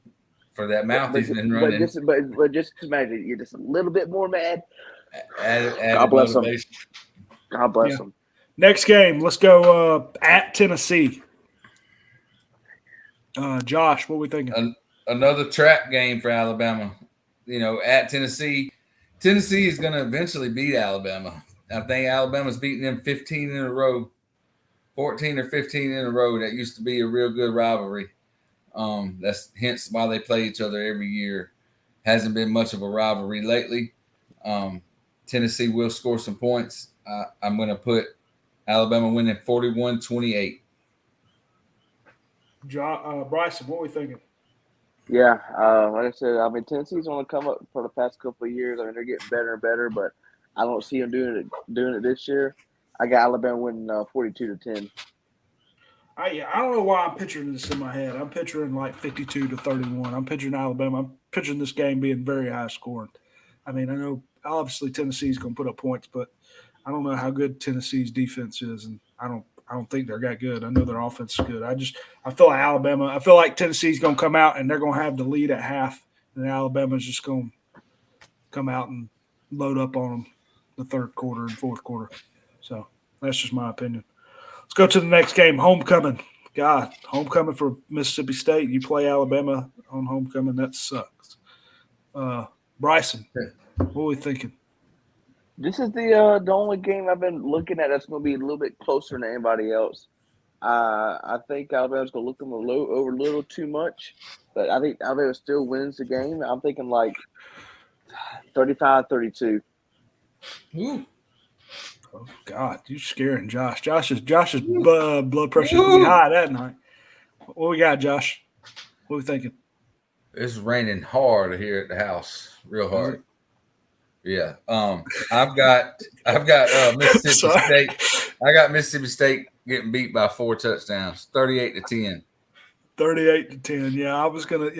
for that mouth he's been running. But just imagine you're just a little bit more mad. Added God bless them. motivation. God bless them. Next game, let's go at Tennessee. Josh, what we thinking? Another trap game for Alabama. At Tennessee. Tennessee is going to eventually beat Alabama. I think Alabama's beaten them 15 in a row, 14 or 15 in a row. That used to be a real good rivalry. That's hence why they play each other every year. Hasn't been much of a rivalry lately. Tennessee will score some points. I'm going to put Alabama winning 41-28. Bryson, what we thinking? Yeah, like I said, Tennessee's on the come up for the past couple of years. They're getting better and better, but I don't see them doing it this year. I got Alabama winning 42-10. I don't know why I'm picturing this in my head. I'm picturing like 52-31. I'm picturing Alabama. I'm picturing this game being very high scoring. I mean, I know obviously Tennessee's going to put up points, but I don't know how good Tennessee's defense is, and I don't think they're that good. I know their offense is good. I feel like Tennessee's going to come out and they're going to have the lead at half, and Alabama's just going to come out and load up on them the third quarter and fourth quarter. So that's just my opinion. Let's go to the next game, homecoming. God, homecoming for Mississippi State. You play Alabama on homecoming, that sucks. Bryson, what are we thinking? This is the only game I've been looking at that's going to be a little bit closer than anybody else. I think Alabama's going to look them over a little too much, but I think Alabama still wins the game. I'm thinking like 35-32. Ooh. Oh God, you're scaring Josh. Josh's blood pressure's gonna be high that night. What we got, Josh? What are we thinking? It's raining hard here at the house, real hard. Yeah. I've got Mississippi State. I got Mississippi State getting beat by 4 touchdowns, 38-10. 38-10. Yeah, I was gonna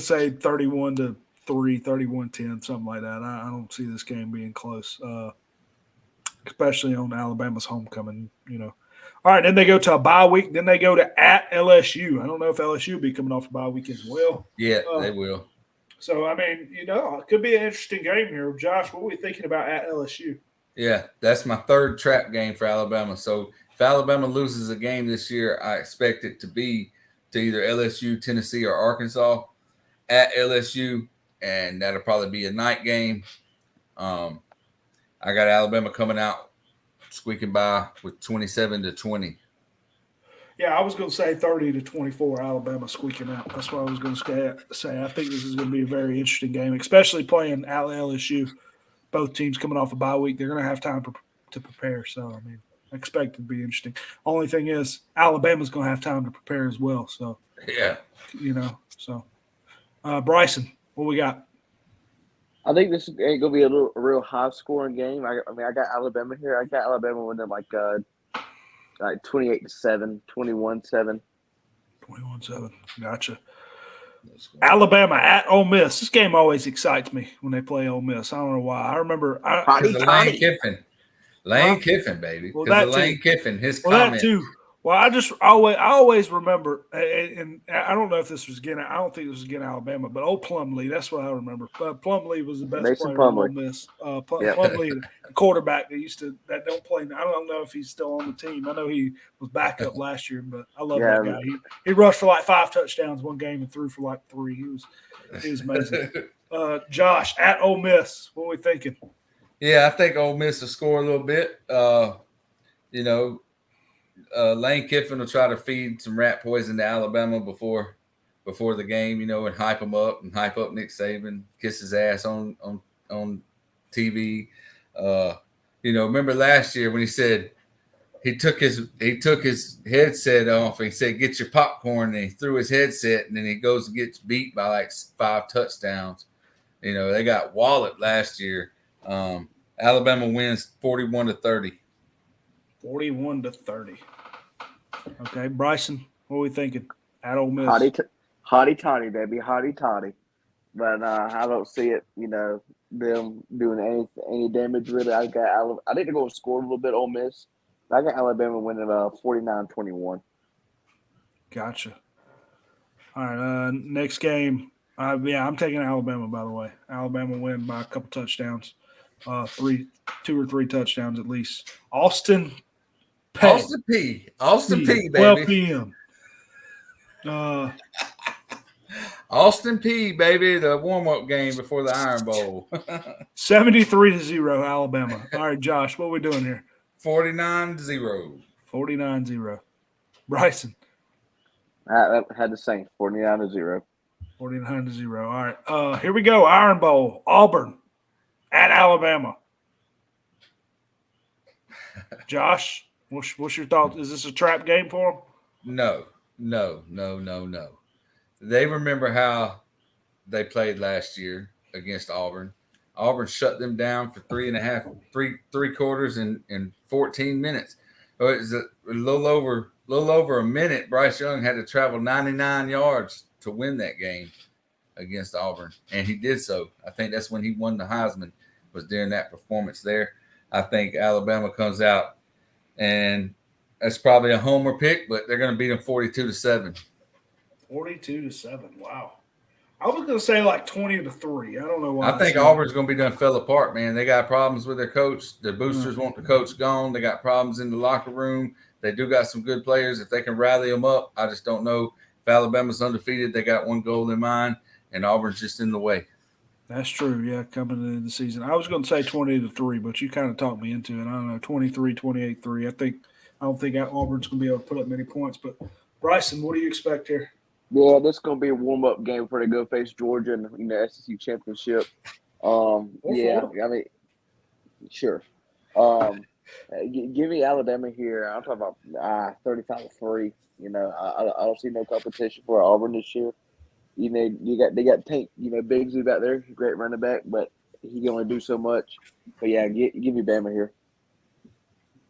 say 31-3, 31-10, something like that. I don't see this game being close. Especially on Alabama's homecoming, All right, then they go to a bye week. Then they go to at LSU. I don't know if LSU will be coming off a bye week as well. Yeah, they will. So, I mean, it could be an interesting game here. Josh, what are we thinking about at LSU? Yeah, that's my third trap game for Alabama. So, if Alabama loses a game this year, I expect it to be to either LSU, Tennessee, or Arkansas at LSU, and that'll probably be a night game. I got Alabama coming out squeaking by with 27-20. Yeah, I was going to say 30-24, Alabama squeaking out. That's what I was going to say. I think this is going to be a very interesting game, especially playing at LSU. Both teams coming off a bye week, they're going to have time to prepare. So, I mean, I expect it to be interesting. Only thing is, Alabama's going to have time to prepare as well. So, yeah, Bryson, what we got? I think this ain't gonna be a real high scoring game. I got Alabama here. I got Alabama winning like 28-7, 21-7. 21-7. Gotcha. Alabama at Ole Miss. This game always excites me when they play Ole Miss. I don't know why. I remember Lane Kiffin, baby. Because Lane Kiffin, his comment. That too. Well, I always remember, and I don't know if this was again. I don't think this was again Alabama, but old Plumlee. That's what I remember. Plumlee was the best Mason player Plumlee. on Ole Miss. Plumlee, the quarterback that don't play. I don't know if he's still on the team. I know he was backup last year, but I love that guy. He rushed for like 5 touchdowns one game and threw for like 3. He was amazing. Josh at Ole Miss. What are we thinking? Yeah, I think Ole Miss will score a little bit. Lane Kiffin will try to feed some rat poison to Alabama before the game, and hype them up and hype up Nick Saban, kiss his ass on TV. Remember last year when he said he took his headset off and he said, "Get your popcorn," and he threw his headset, and then he goes and gets beat by like 5 touchdowns. They got walloped last year. Alabama wins 41-30. 41-30. Okay, Bryson, what are we thinking? At Ole Miss. Hotty toddy, baby, hotty toddy. But I don't see it, them doing any damage really. I think they're going to score a little bit, Ole Miss. I got Alabama winning 49-21. Gotcha. All right. Next game. I'm taking Alabama. By the way, Alabama win by a couple touchdowns, 2 or 3 touchdowns at least. Austin P. Austin P, 12 baby. p.m. Austin P, baby. The warm-up game before the Iron Bowl. 73-0 Alabama. All right, Josh, what are we doing here? 49-0. 49-0. Bryson. I had the Saints 49-0. 49-0. All right. Here we go. Iron Bowl. Auburn at Alabama. Josh, what's your thoughts? Is this a trap game for them? No. They remember how they played last year against Auburn. Auburn shut them down for three quarters in 14 minutes. It was a little over a minute. Bryce Young had to travel 99 yards to win that game against Auburn, and he did so. I think that's when he won the Heisman, was during that performance there. I think Alabama comes out, and that's probably a homer pick, but they're going to beat them 42-7. 42-7. Wow. I was going to say like 20-3. I don't know why. I think Auburn's going to be done fell apart, man. They got problems with their coach. The boosters want the coach gone. They got problems in the locker room. They do got some good players. If they can rally them up, I just don't know. If Alabama's undefeated, they got one goal in mind, and Auburn's just in the way. That's true, yeah, coming into the season. I was going to say 20-3, but you kind of talked me into it. I don't know, 23, 28-3. I don't think Auburn's going to be able to put up many points. But, Bryson, what do you expect here? Yeah, this is going to be a warm-up game before they go face Georgia in the SEC championship. Yeah, I mean, sure. Give me Alabama here. I'm talking about 35-3. You know, I don't see no competition for Auburn this year. You know, they got Tank, Bigsby back there, great running back, but he can only do so much. But yeah, give me Bama here.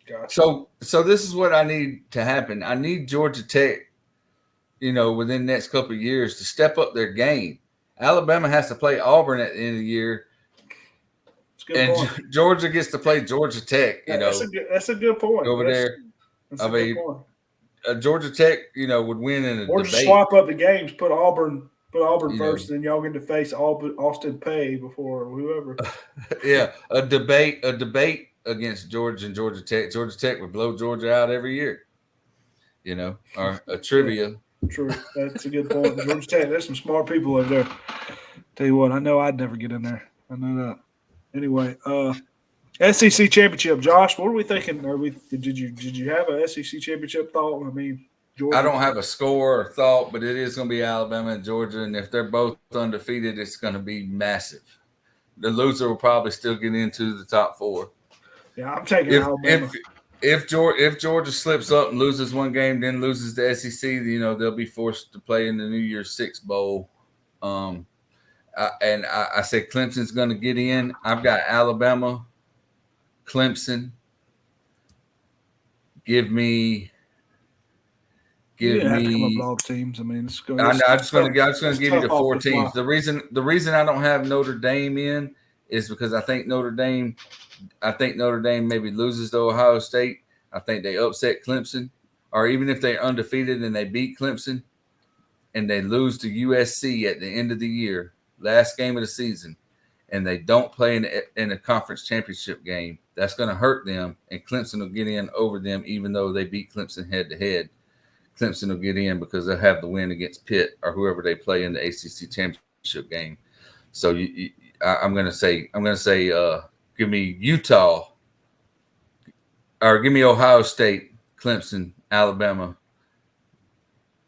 Gotcha. So this is what I need to happen. I need Georgia Tech, within the next couple of years to step up their game. Alabama has to play Auburn at the end of the year, and Georgia gets to play Georgia Tech. That's a good point. Over there. That's a good point. Georgia Tech, would win in a or debate. Just swap up the games, put Auburn first, then y'all get to face Austin Pay before whoever. Yeah, a debate against Georgia and Georgia Tech. Georgia Tech would blow Georgia out every year, or a trivia. True. That's a good point. Georgia Tech, there's some smart people over there. Tell you what, I know I'd never get in there. I know that. Anyway, SEC championship, Josh. What are we thinking? Did you have a SEC championship thought? I mean, Georgia. I don't have a score or thought, but it is going to be Alabama and Georgia, and if they're both undefeated, it's going to be massive. The loser will probably still get into the top 4. Yeah, I'm taking Alabama. If Georgia slips up and loses one game, then loses the SEC, they'll be forced to play in the New Year's Six Bowl. I said Clemson's going to get in. I've got Alabama, Clemson. Give me. Have to come up with all teams. I mean, I'm just going to give you the 4 teams. The reason I don't have Notre Dame in is because I think Notre Dame maybe loses to Ohio State. I think they upset Clemson, or even if they're undefeated and they beat Clemson and they lose to USC at the end of the year, last game of the season, and they don't play in a conference championship game, that's going to hurt them, and Clemson will get in over them even though they beat Clemson head-to-head. Clemson will get in because they'll have the win against Pitt or whoever they play in the ACC championship game. So I'm going to say, give me Utah, or give me Ohio State, Clemson, Alabama,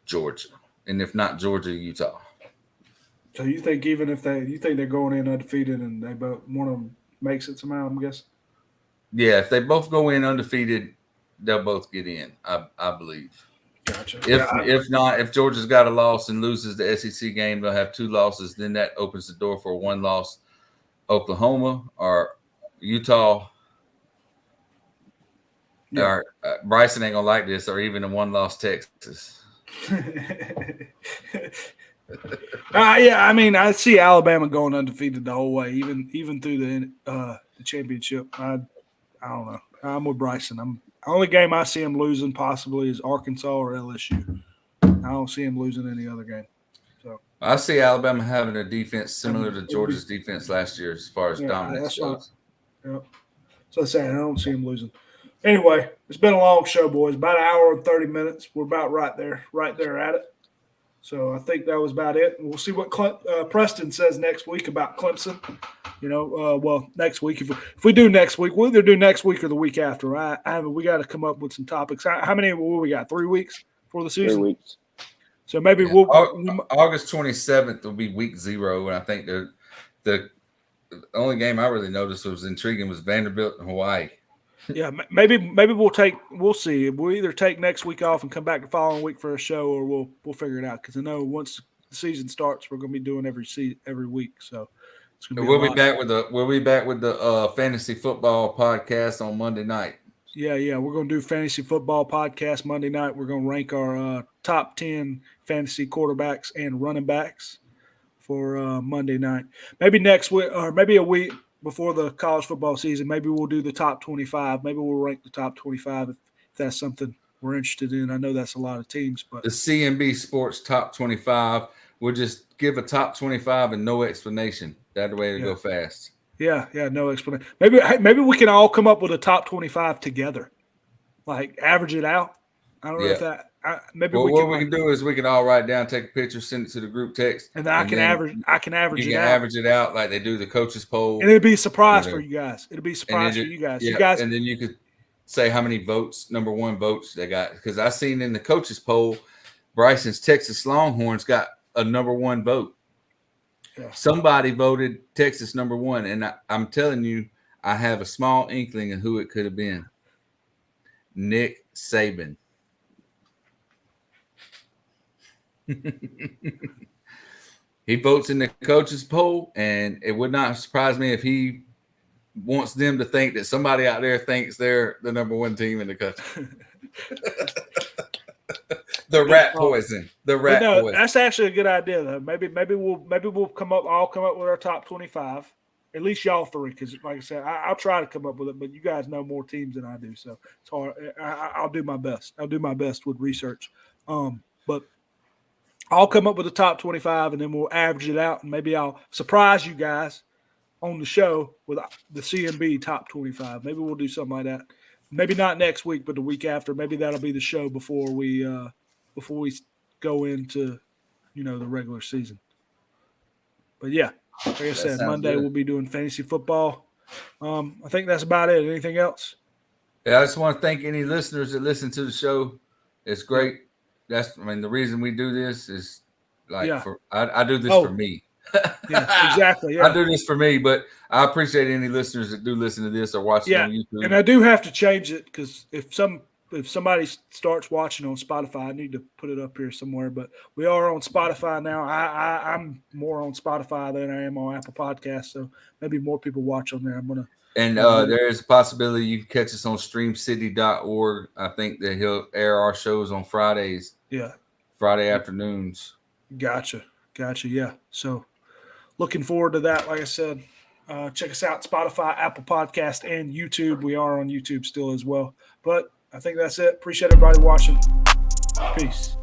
Georgia, and if not Georgia, Utah. So you think they're going in undefeated and they both one of them makes it somehow? I'm guessing. Yeah, if they both go in undefeated, they'll both get in. I believe. Gotcha. If Georgia's got a loss and loses the SEC game, they'll have 2 losses. Then that opens the door for a 1-loss Oklahoma or Utah. Yeah. Or Bryson ain't gonna like this, or even a 1-loss Texas. Yeah, I mean, I see Alabama going undefeated the whole way, even through the championship. I don't know. I'm with Bryson. Only game I see them losing possibly is Arkansas or LSU. I don't see them losing any other game. So I see Alabama having a defense similar to Georgia's defense last year as far as dominance goes. Yep. So I say I don't see them losing. Anyway, it's been a long show, boys. About an hour and 30 minutes. We're about right there at it. So I think that was about it. And we'll see what Preston says next week about Clemson. Next week. If we do next week, we'll either do next week or the week after. We got to come up with some topics. How many will we got? 3 weeks for the season? 3 weeks. So maybe August 27th will be week 0, and I think the only game I really noticed was intriguing was Vanderbilt and Hawaii. Yeah, maybe we'll see. We'll either take next week off and come back the following week for a show, or we'll figure it out. Because I know once the season starts, we're going to be doing every week. So it's going to be. We'll be back with the fantasy football podcast on Monday night. Yeah, we're going to do fantasy football podcast Monday night. We're going to rank our top 10 fantasy quarterbacks and running backs for Monday night. Maybe next week, or maybe a week before the college football season, maybe we'll do the top 25. Maybe we'll rank the top 25 if that's something we're interested in. I know that's a lot of teams, but the C&BSports top 25, we'll just give a top 25 and no explanation. That's the way to go fast. Yeah, no explanation. Maybe we can all come up with a top 25 together, like average it out. I don't know if that. What we can do is we can all write down, take a picture, send it to the group text, and then I can average it out. You can average it out like they do the coaches poll, and it'll be a surprise for you guys. It'll be a surprise for you guys. Yeah, you guys, and then you could say how many votes, number 1 votes they got. Because I seen in the coaches poll, Bryson's Texas Longhorns got a number 1 vote. Yeah. Somebody voted Texas number 1, and I'm telling you, I have a small inkling of who it could have been. Nick Saban. He votes in the coaches poll, and it would not surprise me if he wants them to think that somebody out there thinks they're the number 1 team in the country. The rat poison. Poison. That's actually a good idea, though. Maybe we'll come up with our top 25. At least y'all 3, because like I said, I'll try to come up with it, but you guys know more teams than I do, so it's hard. I'll do my best. I'll do my best with research. But I'll come up with the top 25, and then we'll average it out, and maybe I'll surprise you guys on the show with the C&B top 25. Maybe we'll do something like that. Maybe not next week, but the week after. Maybe that'll be the show before we go into, the regular season. But yeah, like I said, Monday we'll be doing fantasy football. I think that's about it. Anything else? Yeah, I just want to thank any listeners that listen to the show. It's great. The reason we do this is I do this for me. Yeah, exactly. Yeah. I do this for me, but I appreciate any listeners that do listen to this or watch it on YouTube. And I do have to change it because if somebody starts watching on Spotify, I need to put it up here somewhere. But we are on Spotify now. I'm more on Spotify than I am on Apple Podcasts, so maybe more people watch on there. I'm gonna. And there is a possibility you can catch us on streamcity.org. I think that he'll air our shows on Fridays. Yeah. Friday afternoons. Gotcha. Yeah. So looking forward to that. Like I said, check us out, Spotify, Apple Podcast, and YouTube. We are on YouTube still as well. But I think that's it. Appreciate everybody watching. Peace.